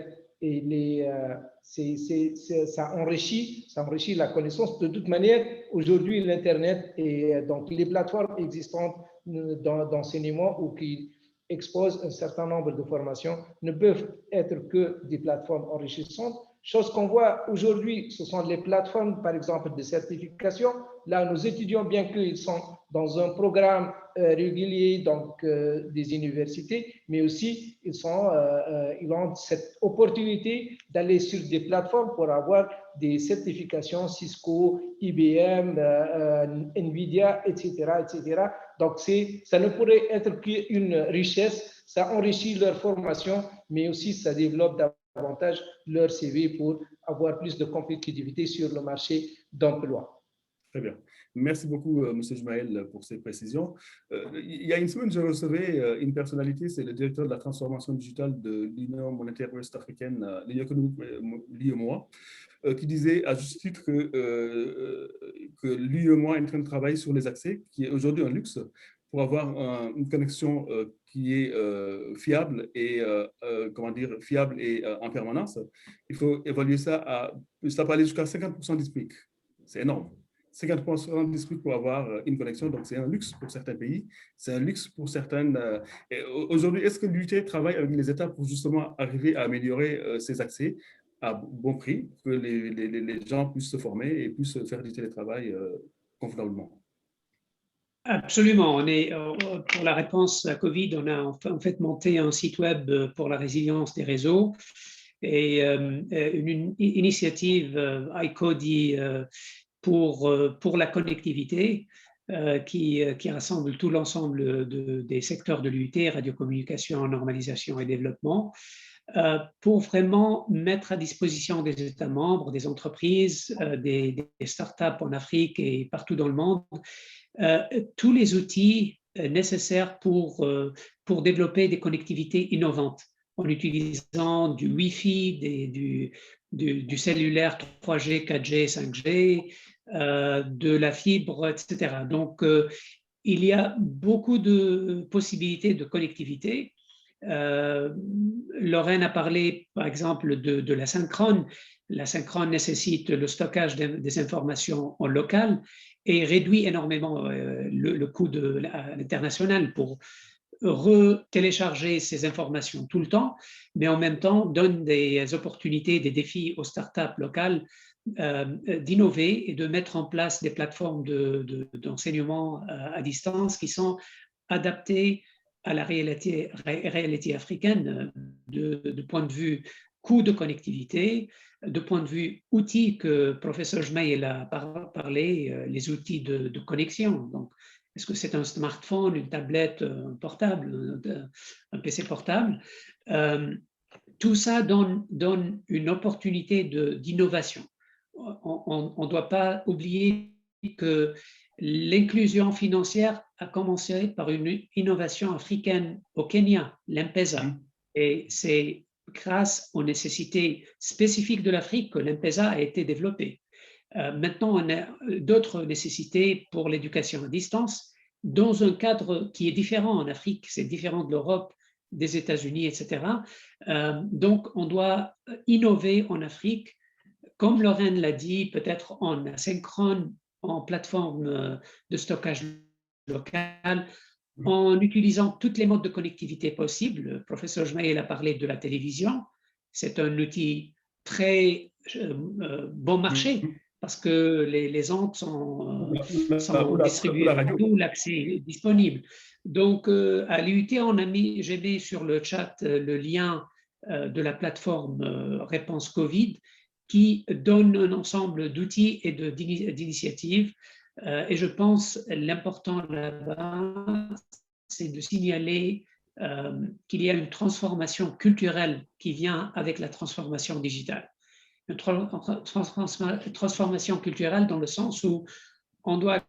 ça enrichit la connaissance. De toute manière, aujourd'hui, l'Internet et donc les plateformes existantes d'enseignement ou qui exposent un certain nombre de formations ne peuvent être que des plateformes enrichissantes. Chose qu'on voit aujourd'hui, ce sont les plateformes, par exemple, de certification. Là, nos étudiants, bien qu'ils sont dans un programme régulier, donc des universités, mais aussi ils ont cette opportunité d'aller sur des plateformes pour avoir des certifications Cisco, IBM, Nvidia, etc., etc. Donc, ça ne pourrait être qu'une richesse, ça enrichit leur formation, mais aussi ça développe davantage leur CV pour avoir plus de compétitivité sur le marché d'emploi. Très bien. Merci beaucoup, M. Jmaël, pour ces précisions. Il y a une semaine, je recevais une personnalité, c'est le directeur de la transformation digitale de l'Union monétaire ouest-africaine, l'Union économique, l'UEMOA, qui disait à juste titre que l'UEMOA est en train de travailler sur les accès, qui est aujourd'hui un luxe, pour avoir une connexion qui est fiable et en permanence. Il faut évaluer ça ça peut aller jusqu'à 50% du SMIC. C'est énorme. 50% dispute pour avoir une connexion, donc c'est un luxe pour certains pays, c'est un luxe pour certaines. Aujourd'hui, est-ce que l'UIT travaille avec les États pour justement arriver à améliorer ces accès à bon prix, que les gens puissent se former et puissent faire du télétravail convenablement? Absolument. Pour la réponse à Covid, on a en fait monté un site web pour la résilience des réseaux et une initiative ICODI pour la connectivité qui rassemble tout l'ensemble des secteurs de l'UIT, radiocommunication, normalisation et développement, pour vraiment mettre à disposition des États membres, des entreprises, des startups en Afrique et partout dans le monde, tous les outils nécessaires pour développer des connectivités innovantes en utilisant du Wi-Fi, du cellulaire 3G, 4G, 5G, de la fibre, etc. Donc, il y a beaucoup de possibilités de connectivité. Lorraine a parlé, par exemple, de la synchrone. La synchrone nécessite le stockage des informations en local et réduit énormément le coût de l'international pour télécharger ces informations tout le temps, mais en même temps donne des opportunités, des défis aux startups locales d'innover et de mettre en place des plateformes d'enseignement à distance qui sont adaptées à la réalité africaine de point de vue coût de connectivité, de point de vue outils que le professeur Jmeil a parlé, les outils de connexion. Donc, est-ce que c'est un smartphone, une tablette, un portable, un PC portable? Tout ça donne une opportunité d'innovation. On ne doit pas oublier que l'inclusion financière a commencé par une innovation africaine au Kenya, l'M-Pesa. Et c'est grâce aux nécessités spécifiques de l'Afrique que l'M-Pesa a été développé. Maintenant, on a d'autres nécessités pour l'éducation à distance dans un cadre qui est différent en Afrique, c'est différent de l'Europe, des États-Unis, etc. Donc, on doit innover en Afrique, comme Lorraine l'a dit, peut-être en asynchrone, en plateforme de stockage local, en utilisant tous les modes de connectivité possibles. Le professeur Jmeil a parlé de la télévision. C'est un outil très bon marché parce que les ondes sont distribuées partout, l'accès est disponible. Donc, à l'UIT, j'ai mis sur le chat le lien de la plateforme Réponse Covid qui donne un ensemble d'outils et d'initiatives. Et je pense l'important là-bas, c'est de signaler qu'il y a une transformation culturelle qui vient avec la transformation digitale. Une transformation culturelle dans le sens où on doit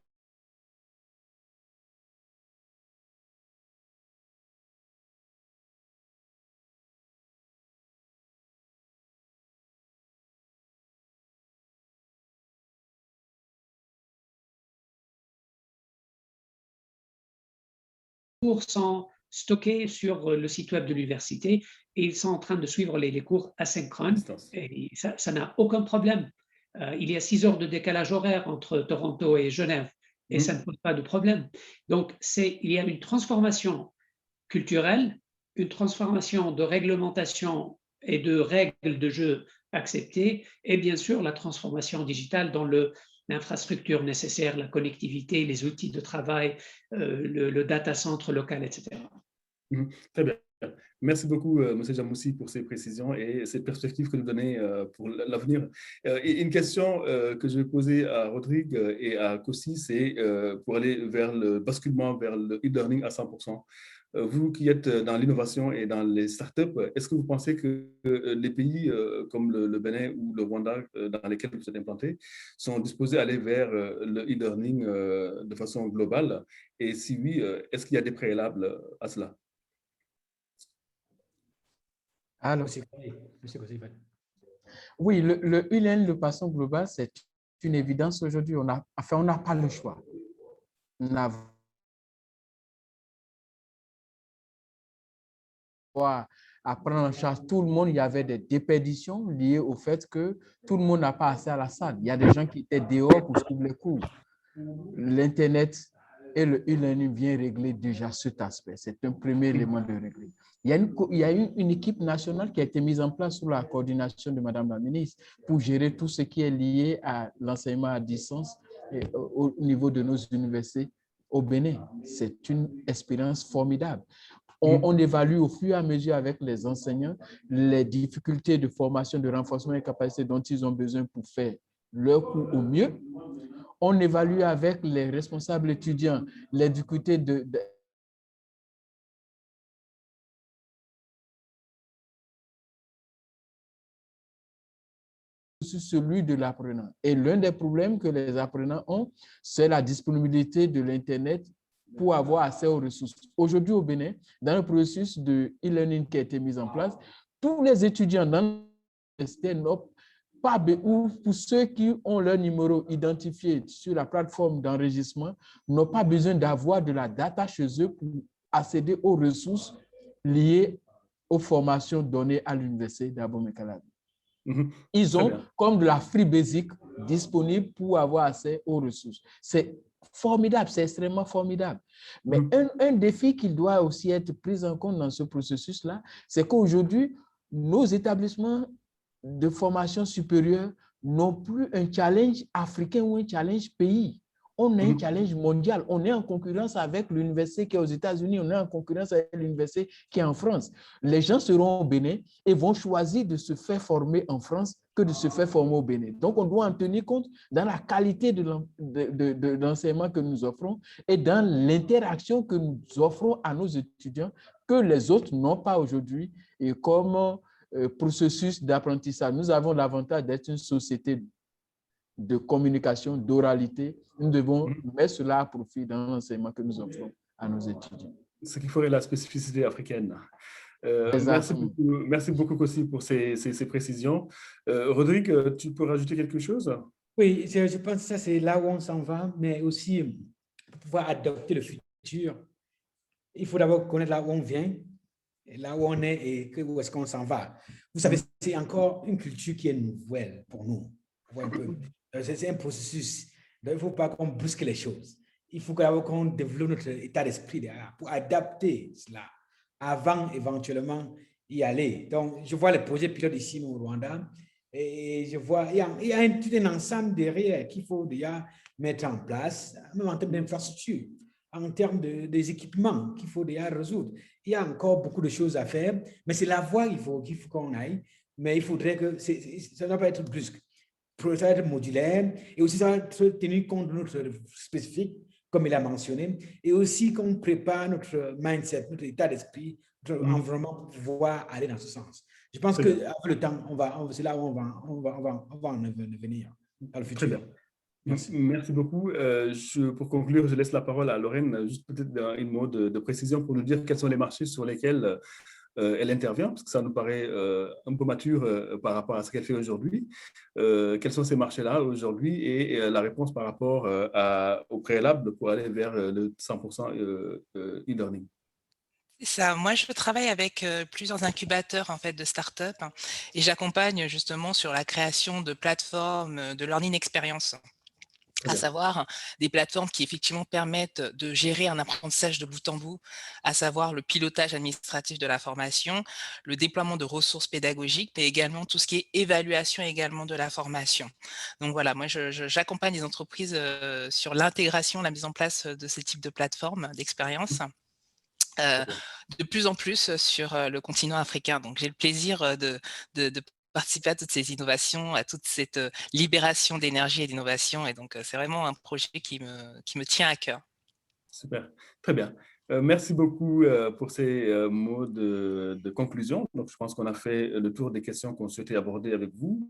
sont stockés sur le site web de l'université et ils sont en train de suivre les cours asynchrones. Et ça n'a aucun problème. Il y a 6 heures de décalage horaire entre Toronto et Genève et ça ne pose pas de problème. Donc, il y a une transformation culturelle, une transformation de réglementation et de règles de jeu acceptées et bien sûr la transformation digitale dans l'infrastructure nécessaire, la connectivité, les outils de travail, le data center local, etc. Très bien. Merci beaucoup, M. Jammoussi, pour ces précisions et ces perspectives que vous donnez pour l'avenir. Une question que je vais poser à Rodrigue et à Kossi, c'est pour aller vers le basculement vers le e-learning à 100%. Vous qui êtes dans l'innovation et dans les startups, est-ce que vous pensez que les pays comme le Bénin ou le Rwanda dans lesquels vous êtes implantés sont disposés à aller vers le e-learning de façon globale? Et si oui, est-ce qu'il y a des préalables à cela? Alors, oui, le e-learning de façon globale, c'est une évidence aujourd'hui. On n'a pas le choix. On a à prendre en charge tout le monde. Il y avait des déperditions liées au fait que tout le monde n'a pas accès à la salle. Il y a des gens qui étaient dehors pour suivre les cours. L'Internet et le e-learning vient régler déjà cet aspect. C'est un premier élément de régler. Il y a une équipe nationale qui a été mise en place sous la coordination de Madame la ministre pour gérer tout ce qui est lié à l'enseignement à distance au niveau de nos universités au Bénin. C'est une expérience formidable. On évalue au fur et à mesure avec les enseignants les difficultés de formation, de renforcement des capacités dont ils ont besoin pour faire leur cours au mieux. On évalue avec les responsables étudiants les difficultés celui de l'apprenant. Et l'un des problèmes que les apprenants ont, c'est la disponibilité de l'Internet pour avoir accès aux ressources. Aujourd'hui au Bénin, dans le processus de e-learning qui a été mis en place, tous les étudiants dans l'université n'ont pas, ou pour ceux qui ont leur numéro identifié sur la plateforme d'enregistrement, n'ont pas besoin d'avoir de la data chez eux pour accéder aux ressources liées aux formations données à l'université d'Abomey-Calavi. Ils ont comme de la free basic disponible pour avoir accès aux ressources. C'est formidable, c'est extrêmement formidable. Mais un défi qui doit aussi être pris en compte dans ce processus-là, c'est qu'aujourd'hui, nos établissements de formation supérieure n'ont plus un challenge africain ou un challenge pays. On a un challenge mondial. On est en concurrence avec l'université qui est aux États-Unis, on est en concurrence avec l'université qui est en France. Les gens seront au Bénin et vont choisir de se faire former en France que de se faire former au Bénin. Donc, on doit en tenir compte dans la qualité de l'enseignement que nous offrons et dans l'interaction que nous offrons à nos étudiants que les autres n'ont pas aujourd'hui et comme processus d'apprentissage. Nous avons l'avantage d'être une société de communication, d'oralité. Nous devons mettre cela à profit dans l'enseignement que nous offrons à nos étudiants. Ce qui ferait la spécificité africaine. Merci beaucoup aussi pour ces précisions. Rodrigue, tu peux rajouter quelque chose? Oui, je pense que ça, c'est là où on s'en va, mais aussi pour pouvoir adopter le futur, il faut d'abord connaître là où on vient, et là où on est et où est-ce qu'on s'en va. Vous savez, c'est encore une culture qui est nouvelle pour nous. C'est un processus. Donc, il ne faut pas qu'on brusque les choses. Il faut qu'on développe notre état d'esprit derrière pour adapter cela avant éventuellement y aller. Donc, je vois les projets pilotes ici au Rwanda et je vois, il y a tout un ensemble derrière qu'il faut déjà mettre en place, même en termes d'infrastructure, en termes des équipements qu'il faut déjà résoudre. Il y a encore beaucoup de choses à faire, mais c'est la voie qu'il faut qu'on aille. Mais il faudrait que ça ne doit pas être brusque. Ça doit être modulaire et aussi ça doit être tenu compte de notre spécifique, comme il a mentionné, et aussi qu'on prépare notre mindset, notre état d'esprit, notre environnement pour pouvoir aller dans ce sens. Je pense qu'avec le temps, c'est là où on va en venir dans le futur. Merci beaucoup. Pour conclure, je laisse la parole à Lorraine, juste peut-être un mot de précision pour nous dire quels sont les marchés sur lesquels elle intervient, parce que ça nous paraît un peu mature par rapport à ce qu'elle fait aujourd'hui. Quels sont ces marchés-là aujourd'hui et la réponse par rapport au préalable pour aller vers le 100% e-learning? Ça, moi, je travaille avec plusieurs incubateurs en fait de start-up et j'accompagne justement sur la création de plateformes de learning experience. À savoir des plateformes qui effectivement permettent de gérer un apprentissage de bout en bout, à savoir le pilotage administratif de la formation, le déploiement de ressources pédagogiques, mais également tout ce qui est évaluation également de la formation. Donc voilà, moi j'accompagne les entreprises sur l'intégration, la mise en place de ce type de plateformes d'expérience. De plus en plus sur le continent africain. Donc j'ai le plaisir de participer à toutes ces innovations, à toute cette libération d'énergie et d'innovation. Et donc, c'est vraiment un projet qui me tient à cœur. Super, très bien. Merci beaucoup pour ces mots de conclusion. Donc, je pense qu'on a fait le tour des questions qu'on souhaitait aborder avec vous.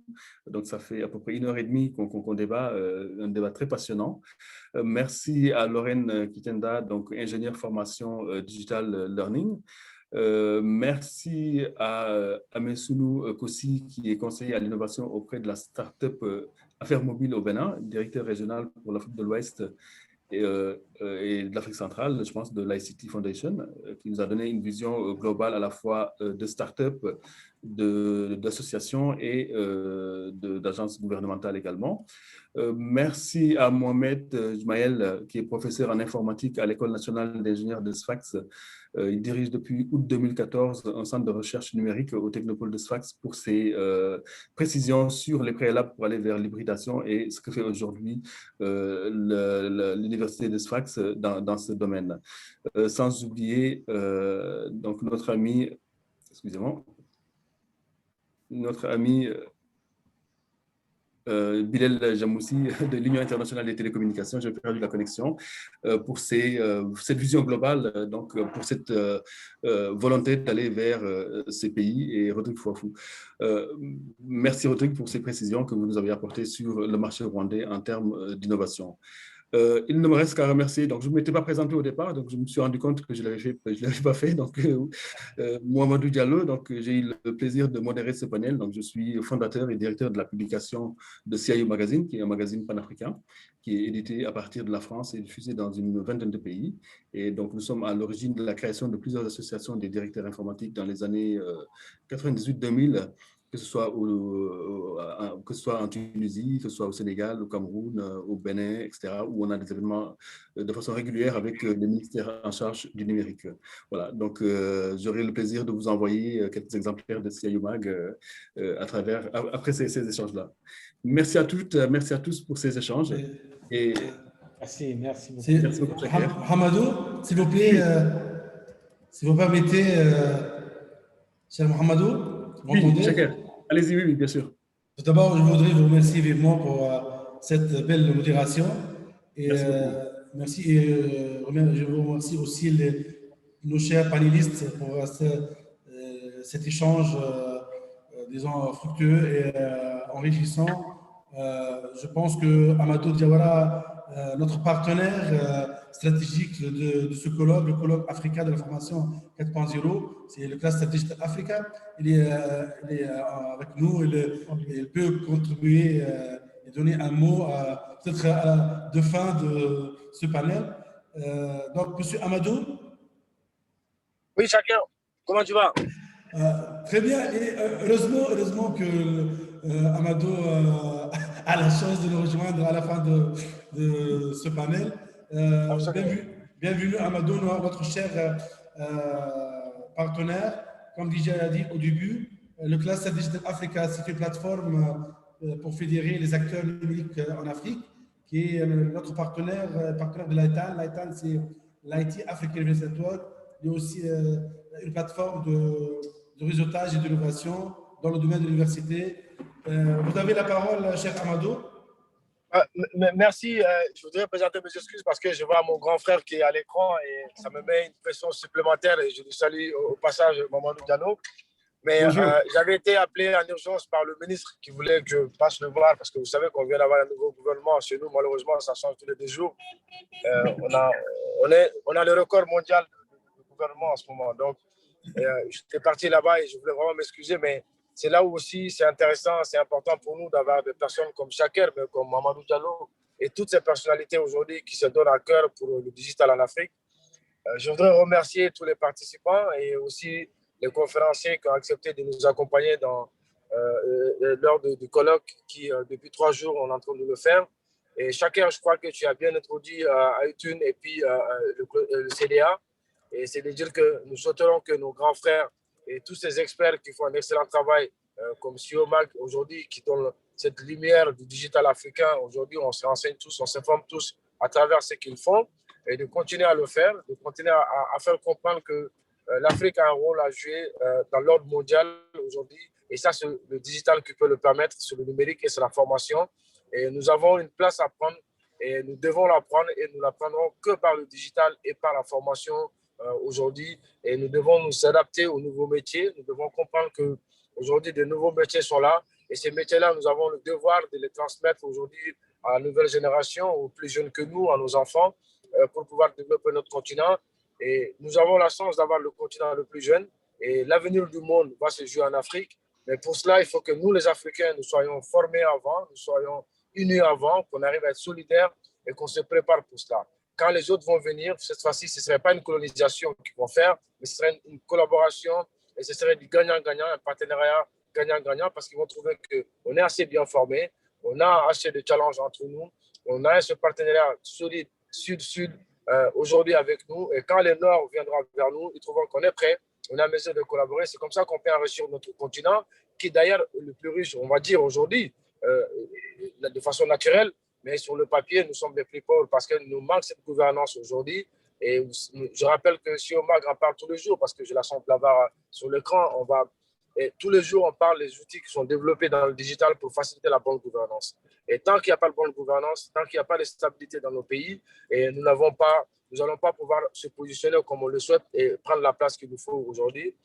Donc, ça fait à peu près 1h30 qu'on débat, un débat très passionnant. Merci à Lorraine Kitenda, donc ingénieure formation Digital Learning. Merci à Amesunu Kossi, qui est conseiller à l'innovation auprès de la start-up Affaires Mobiles au Bénin, directeur régional pour l'Afrique de l'Ouest et de l'Afrique centrale, je pense de l'ICT Foundation, qui nous a donné une vision globale à la fois de start-up, d'associations et d'agences gouvernementales également. Merci à Mohamed Jmaël, qui est professeur en informatique à l'École nationale d'ingénieurs de Sfax. Il dirige depuis août 2014 un centre de recherche numérique au Technopole de Sfax pour ses précisions sur les préalables pour aller vers l'hybridation et ce que fait aujourd'hui l'université de Sfax dans ce domaine. Sans oublier donc notre ami, excusez-moi, notre ami Bilal Jamoussi de l'Union internationale des télécommunications, j'ai perdu la connexion, pour cette vision globale, donc pour cette volonté d'aller vers ces pays, et Rodrigue Fouafou. Merci Rodrigue pour ces précisions que vous nous avez apportées sur le marché rwandais en termes d'innovation. Il ne me reste qu'à remercier. Donc, je ne m'étais pas présenté au départ, donc je me suis rendu compte que je ne l'avais pas fait. Donc, Mohamedou Diallo, donc j'ai eu le plaisir de modérer ce panel. Donc, je suis fondateur et directeur de la publication de CIO Magazine, qui est un magazine panafricain, qui est édité à partir de la France et diffusé dans une vingtaine de pays. Et donc, nous sommes à l'origine de la création de plusieurs associations des directeurs informatiques dans les années 98-2000. Que ce soit en Tunisie, que ce soit au Sénégal, au Cameroun, au Bénin, etc., où on a des événements de façon régulière avec les ministères en charge du numérique. Voilà, donc j'aurai le plaisir de vous envoyer quelques exemplaires de CIO Mag après ces échanges-là. Merci à toutes, merci à tous pour ces échanges. Et merci beaucoup. Merci beaucoup, Hamadou, s'il vous plaît, si vous permettez, cher Mohamedou, vous m'entendez? Allez-y, oui, bien sûr. Tout d'abord, je voudrais vous remercier vivement pour cette belle modération. Et, merci. Et je vous remercie aussi nos chers panélistes pour cet échange, disons, fructueux et enrichissant. Je pense que Amadou Diawara, notre partenaire stratégique de ce colloque, le colloque Africa de la formation 4.0, c'est le Cluster Digital Africa. Il est avec nous, il peut contribuer et donner un mot peut-être de fin de ce panel. Donc, Monsieur Amadou. Oui, chacun. Comment tu vas? Très bien. Et heureusement que Amadou a la chance de nous rejoindre à la fin de ce panel. Bienvenue Amadou, notre cher partenaire. Comme déjà dit au début, le Cluster Digital Africa, c'est une plateforme pour fédérer les acteurs numériques en Afrique, qui est notre partenaire de l'ITAN. L'ITAN, c'est l'IT Africa Research Network. Il y a aussi une plateforme de réseautage et d'innovation dans le domaine de l'université. Vous avez la parole, cher Amadou. Merci. Je voudrais présenter mes excuses parce que je vois mon grand frère qui est à l'écran et ça me met une pression supplémentaire et je lui salue au passage Mamadou Diallo. Mais j'avais été appelé en urgence par le ministre qui voulait que je passe le voir parce que vous savez qu'on vient d'avoir un nouveau gouvernement chez nous. Malheureusement, ça change tous les 2 jours. On a le record mondial du gouvernement en ce moment. Donc, j'étais parti là-bas et je voulais vraiment m'excuser, mais c'est là où aussi c'est intéressant, c'est important pour nous d'avoir des personnes comme Chaker, mais comme Mamadou Diallo et toutes ces personnalités aujourd'hui qui se donnent à cœur pour le digital en Afrique. Je voudrais remercier tous les participants et aussi les conférenciers qui ont accepté de nous accompagner lors du colloque qui, depuis 3 jours, on est en train de le faire. Et Chaker, je crois que tu as bien introduit Aïtun et puis le CDA. Et c'est de dire que nous souhaiterons que nos grands frères et tous ces experts qui font un excellent travail, comme CIOMAG aujourd'hui, qui donnent cette lumière du digital africain, aujourd'hui on se renseigne tous, on s'informe tous à travers ce qu'ils font, et de continuer à le faire, de continuer à faire comprendre que l'Afrique a un rôle à jouer dans l'ordre mondial aujourd'hui, et ça c'est le digital qui peut le permettre, c'est le numérique et c'est la formation, et nous avons une place à prendre, et nous devons la prendre, et nous la prendrons que par le digital et par la formation aujourd'hui, et nous devons nous adapter aux nouveaux métiers. Nous devons comprendre qu'aujourd'hui, de nouveaux métiers sont là, et ces métiers-là, nous avons le devoir de les transmettre aujourd'hui à la nouvelle génération, aux plus jeunes que nous, à nos enfants, pour pouvoir développer notre continent. Et nous avons la chance d'avoir le continent le plus jeune, et l'avenir du monde va se jouer en Afrique. Mais pour cela, il faut que nous, les Africains, nous soyons formés avant, nous soyons unis avant, qu'on arrive à être solidaires et qu'on se prépare pour cela. quand les autres vont venir, cette fois-ci, ce ne serait pas une colonisation qu'ils vont faire, mais ce serait une collaboration et ce serait du gagnant-gagnant, un partenariat gagnant-gagnant parce qu'ils vont trouver qu'on est assez bien formés, on a assez de challenges entre nous, on a ce partenariat solide sud-sud aujourd'hui avec nous et quand les Nord viendront vers nous, ils trouveront qu'on est prêt, on a mesure de collaborer. C'est comme ça qu'on peut enrichir notre continent qui est d'ailleurs le plus riche, on va dire aujourd'hui, de façon naturelle, mais sur le papier, nous sommes les plus pauvres parce que nous manque cette gouvernance aujourd'hui. Et je rappelle que si Omar en parle tous les jours, parce que je la sens l'avoir sur l'écran, et tous les jours, on parle des outils qui sont développés dans le digital pour faciliter la bonne gouvernance. Et tant qu'il n'y a pas de bonne gouvernance, tant qu'il n'y a pas de stabilité dans nos pays, et nous n'allons pas pouvoir se positionner comme on le souhaite et prendre la place qu'il nous faut aujourd'hui.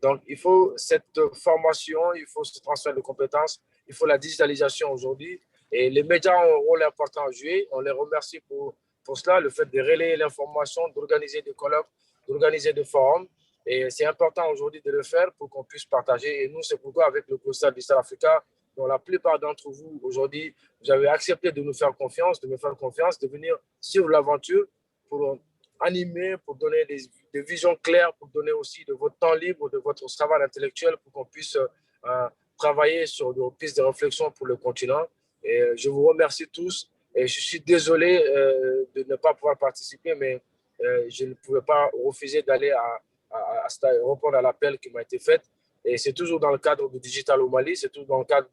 Donc, il faut cette formation, il faut ce transfert de compétences, il faut la digitalisation aujourd'hui. Et les médias ont un rôle important à jouer. On les remercie pour cela, le fait de relayer l'information, d'organiser des colloques, d'organiser des forums. Et c'est important aujourd'hui de le faire pour qu'on puisse partager. Et nous, c'est pourquoi avec le cluster Digital Africa, dont la plupart d'entre vous aujourd'hui, vous avez accepté de nous faire confiance, de me faire confiance, de venir suivre l'aventure pour animer, pour donner des visions claires, pour donner aussi de votre temps libre, de votre savoir intellectuel pour qu'on puisse travailler sur nos pistes de réflexion pour le continent. Et je vous remercie tous et je suis désolé de ne pas pouvoir participer, mais je ne pouvais pas refuser d'aller répondre à l'appel qui m'a été fait. Et c'est toujours dans le cadre du digital au Mali, c'est toujours dans le cadre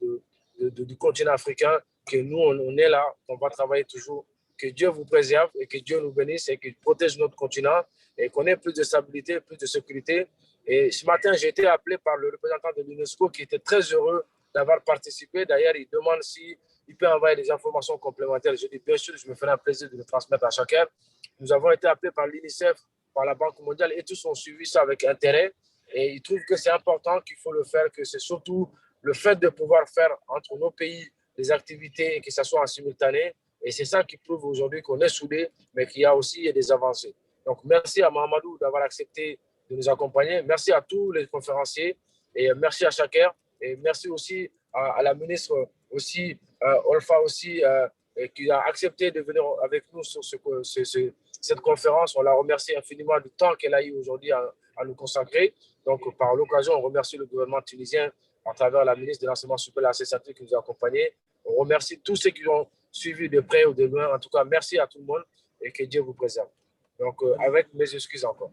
du continent africain que nous, on est là, qu'on va travailler toujours. Que Dieu vous préserve et que Dieu nous bénisse et qu'il protège notre continent et qu'on ait plus de stabilité, plus de sécurité. Et ce matin, j'ai été appelé par le représentant de l'UNESCO qui était très heureux d'avoir participé. D'ailleurs, il demande s'il peut envoyer des informations complémentaires. Je dis bien sûr, je me ferai un plaisir de le transmettre à chacun. Nous avons été appelés par l'UNICEF, par la Banque mondiale et tous ont suivi ça avec intérêt. Et ils trouvent que c'est important, qu'il faut le faire, que c'est surtout le fait de pouvoir faire entre nos pays des activités et que ça soit en simultané. Et c'est ça qui prouve aujourd'hui qu'on est soudés, mais qu'il y a aussi des avancées. Donc, merci à Mahamadou d'avoir accepté de nous accompagner. Merci à tous les conférenciers et merci à chacun. Et merci aussi à la ministre aussi, Olfa aussi, qui a accepté de venir avec nous sur cette conférence. On la remercie infiniment du temps qu'elle a eu aujourd'hui à nous consacrer. Donc, par l'occasion, on remercie le gouvernement tunisien à travers la ministre de l'Enseignement supérieur et la CSAT qui nous a accompagnés. On remercie tous ceux qui ont suivi de près ou de loin. En tout cas, merci à tout le monde et que Dieu vous préserve. Donc, avec mes excuses encore.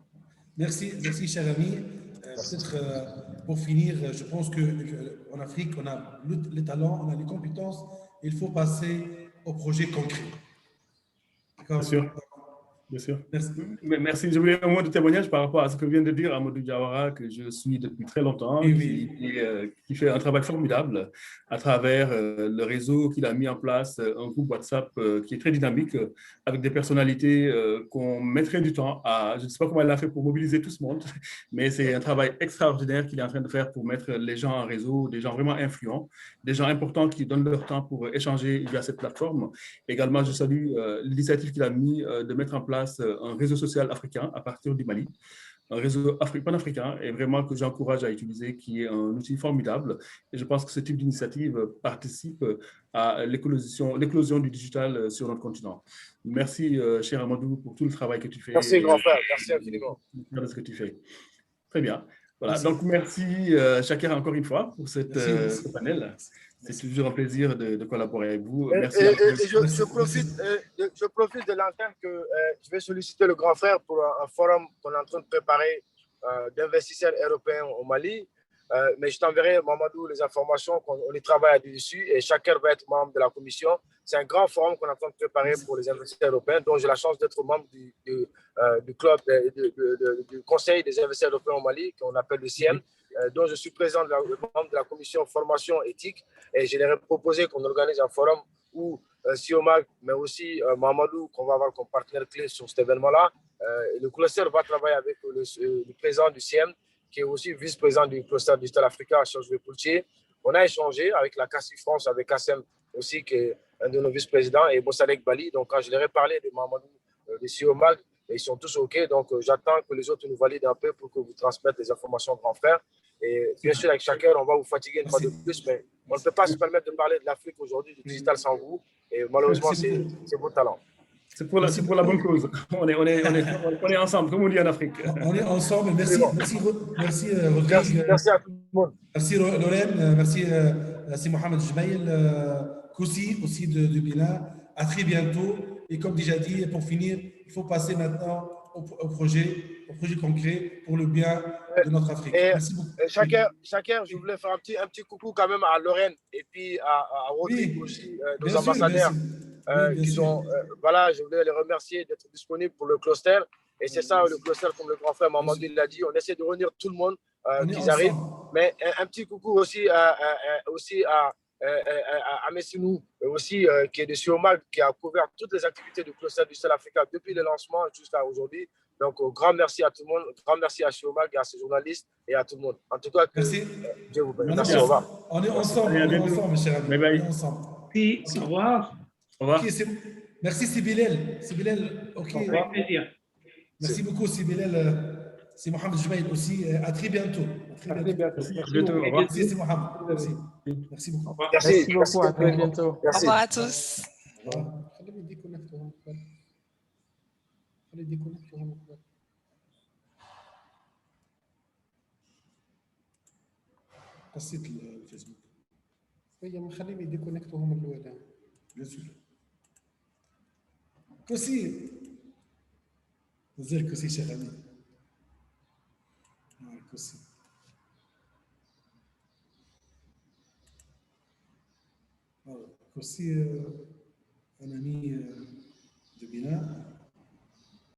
Merci, cher ami. Peut-être pour finir, je pense qu'en Afrique, on a les talents, on a les compétences. Il faut passer au projet concret. Bien sûr. Bien sûr. Merci. Merci. Je voulais un mot de témoignage par rapport à ce que vient de dire Amadou Diawara, que je suis depuis très longtemps, qui fait un travail formidable à travers le réseau qu'il a mis en place, un groupe WhatsApp qui est très dynamique, avec des personnalités qu'on mettrait du temps à... Je ne sais pas comment il a fait pour mobiliser tout ce monde, mais c'est un travail extraordinaire qu'il est en train de faire pour mettre les gens en réseau, des gens vraiment influents, des gens importants qui donnent leur temps pour échanger via cette plateforme. Également, je salue l'initiative qu'il a mis de mettre en place un réseau social africain à partir du Mali, un réseau panafricain et vraiment que j'encourage à utiliser, qui est un outil formidable. Et je pense que ce type d'initiative participe à l'éclosion du digital sur notre continent. Merci, cher Amadou, pour tout le travail que tu fais. Merci, grand frère. Merci infiniment. Merci de ce que tu fais. Très bien. Voilà. Donc, merci, Shakira, encore une fois, pour ce panel. C'est toujours un plaisir de collaborer avec vous. Merci. Je profite de l'antenne que je vais solliciter le grand frère pour un forum qu'on est en train de préparer d'investisseurs européens au Mali. Mais je t'enverrai, Mamadou, les informations, on y travaille dessus et chacun va être membre de la commission. C'est un grand forum qu'on est en train de préparer pour les investisseurs européens, dont j'ai la chance d'être membre du club, du Conseil des investisseurs européens au Mali, qu'on appelle le CIEM, dont je suis président membre de la commission formation éthique. Et je leur ai proposé qu'on organise un forum où Siomag, mais aussi Mamadou, qu'on va avoir comme partenaire clé sur cet événement-là. Le cluster va travailler avec le président du CIEM, qui est aussi vice-président du cluster Digital Africa, Georges Poultier. On a échangé avec la CACI France, avec Kassem aussi, qui est un de nos vice-présidents, et Bossalek Bali. Donc, quand je leur ai parlé de Mamadou, de Siomag, ils sont tous OK. Donc, j'attends que les autres nous valident un peu pour que vous transmettent les informations grand frère. Et bien sûr, avec chacun, on va vous fatiguer une fois de plus, mais on ne peut pas se permettre de parler de l'Afrique aujourd'hui, du digital sans vous. Et malheureusement, c'est vos talents. C'est pour la bonne cause. On est ensemble, comme on dit en Afrique. On est ensemble. Merci, Rodrigue. Merci à tout le monde. Merci Lorraine, merci Mohamed Jmaïl, Koussi aussi de Bénin. À très bientôt. Et comme déjà dit, pour finir, il faut passer maintenant au projet concret pour le bien de notre Afrique. Merci beaucoup. Chacun, je voulais faire un petit coucou quand même à Lorraine et puis à Rodrigue aussi, nos ambassadeurs. Voilà, je voulais les remercier d'être disponibles pour le cluster. Et c'est ça, le cluster, comme le grand frère Mamadou l'a dit, on essaie de réunir tout le monde qui arrive. Mais un petit coucou aussi à Messinou, aussi, qui est de Siomag, qui a couvert toutes les activités du cluster du Sahel africain depuis le lancement jusqu'à aujourd'hui. Donc, grand merci à tout le monde, grand merci à Siomag, à ses journalistes et à tout le monde. En tout cas, merci. Dieu vous bénisse. Merci, au revoir. On est ensemble, mes chers amis. Bye bye. On est ensemble. Merci, au revoir. Au revoir. Okay, merci Sibilel. Ok. Avec plaisir. Merci beaucoup Sibilel. C'est Mohamed Jmaïl aussi. À très bientôt. À bientôt. Au revoir. Merci, c'est Mohamed. Merci beaucoup. Merci beaucoup. À très bientôt. Au revoir à tous. قصيت الفيسبوك هي مخليهم يديكونيكتو هم الاولى بيان سور كوسي مازال كوسي شغالين كوسي كوسي un ami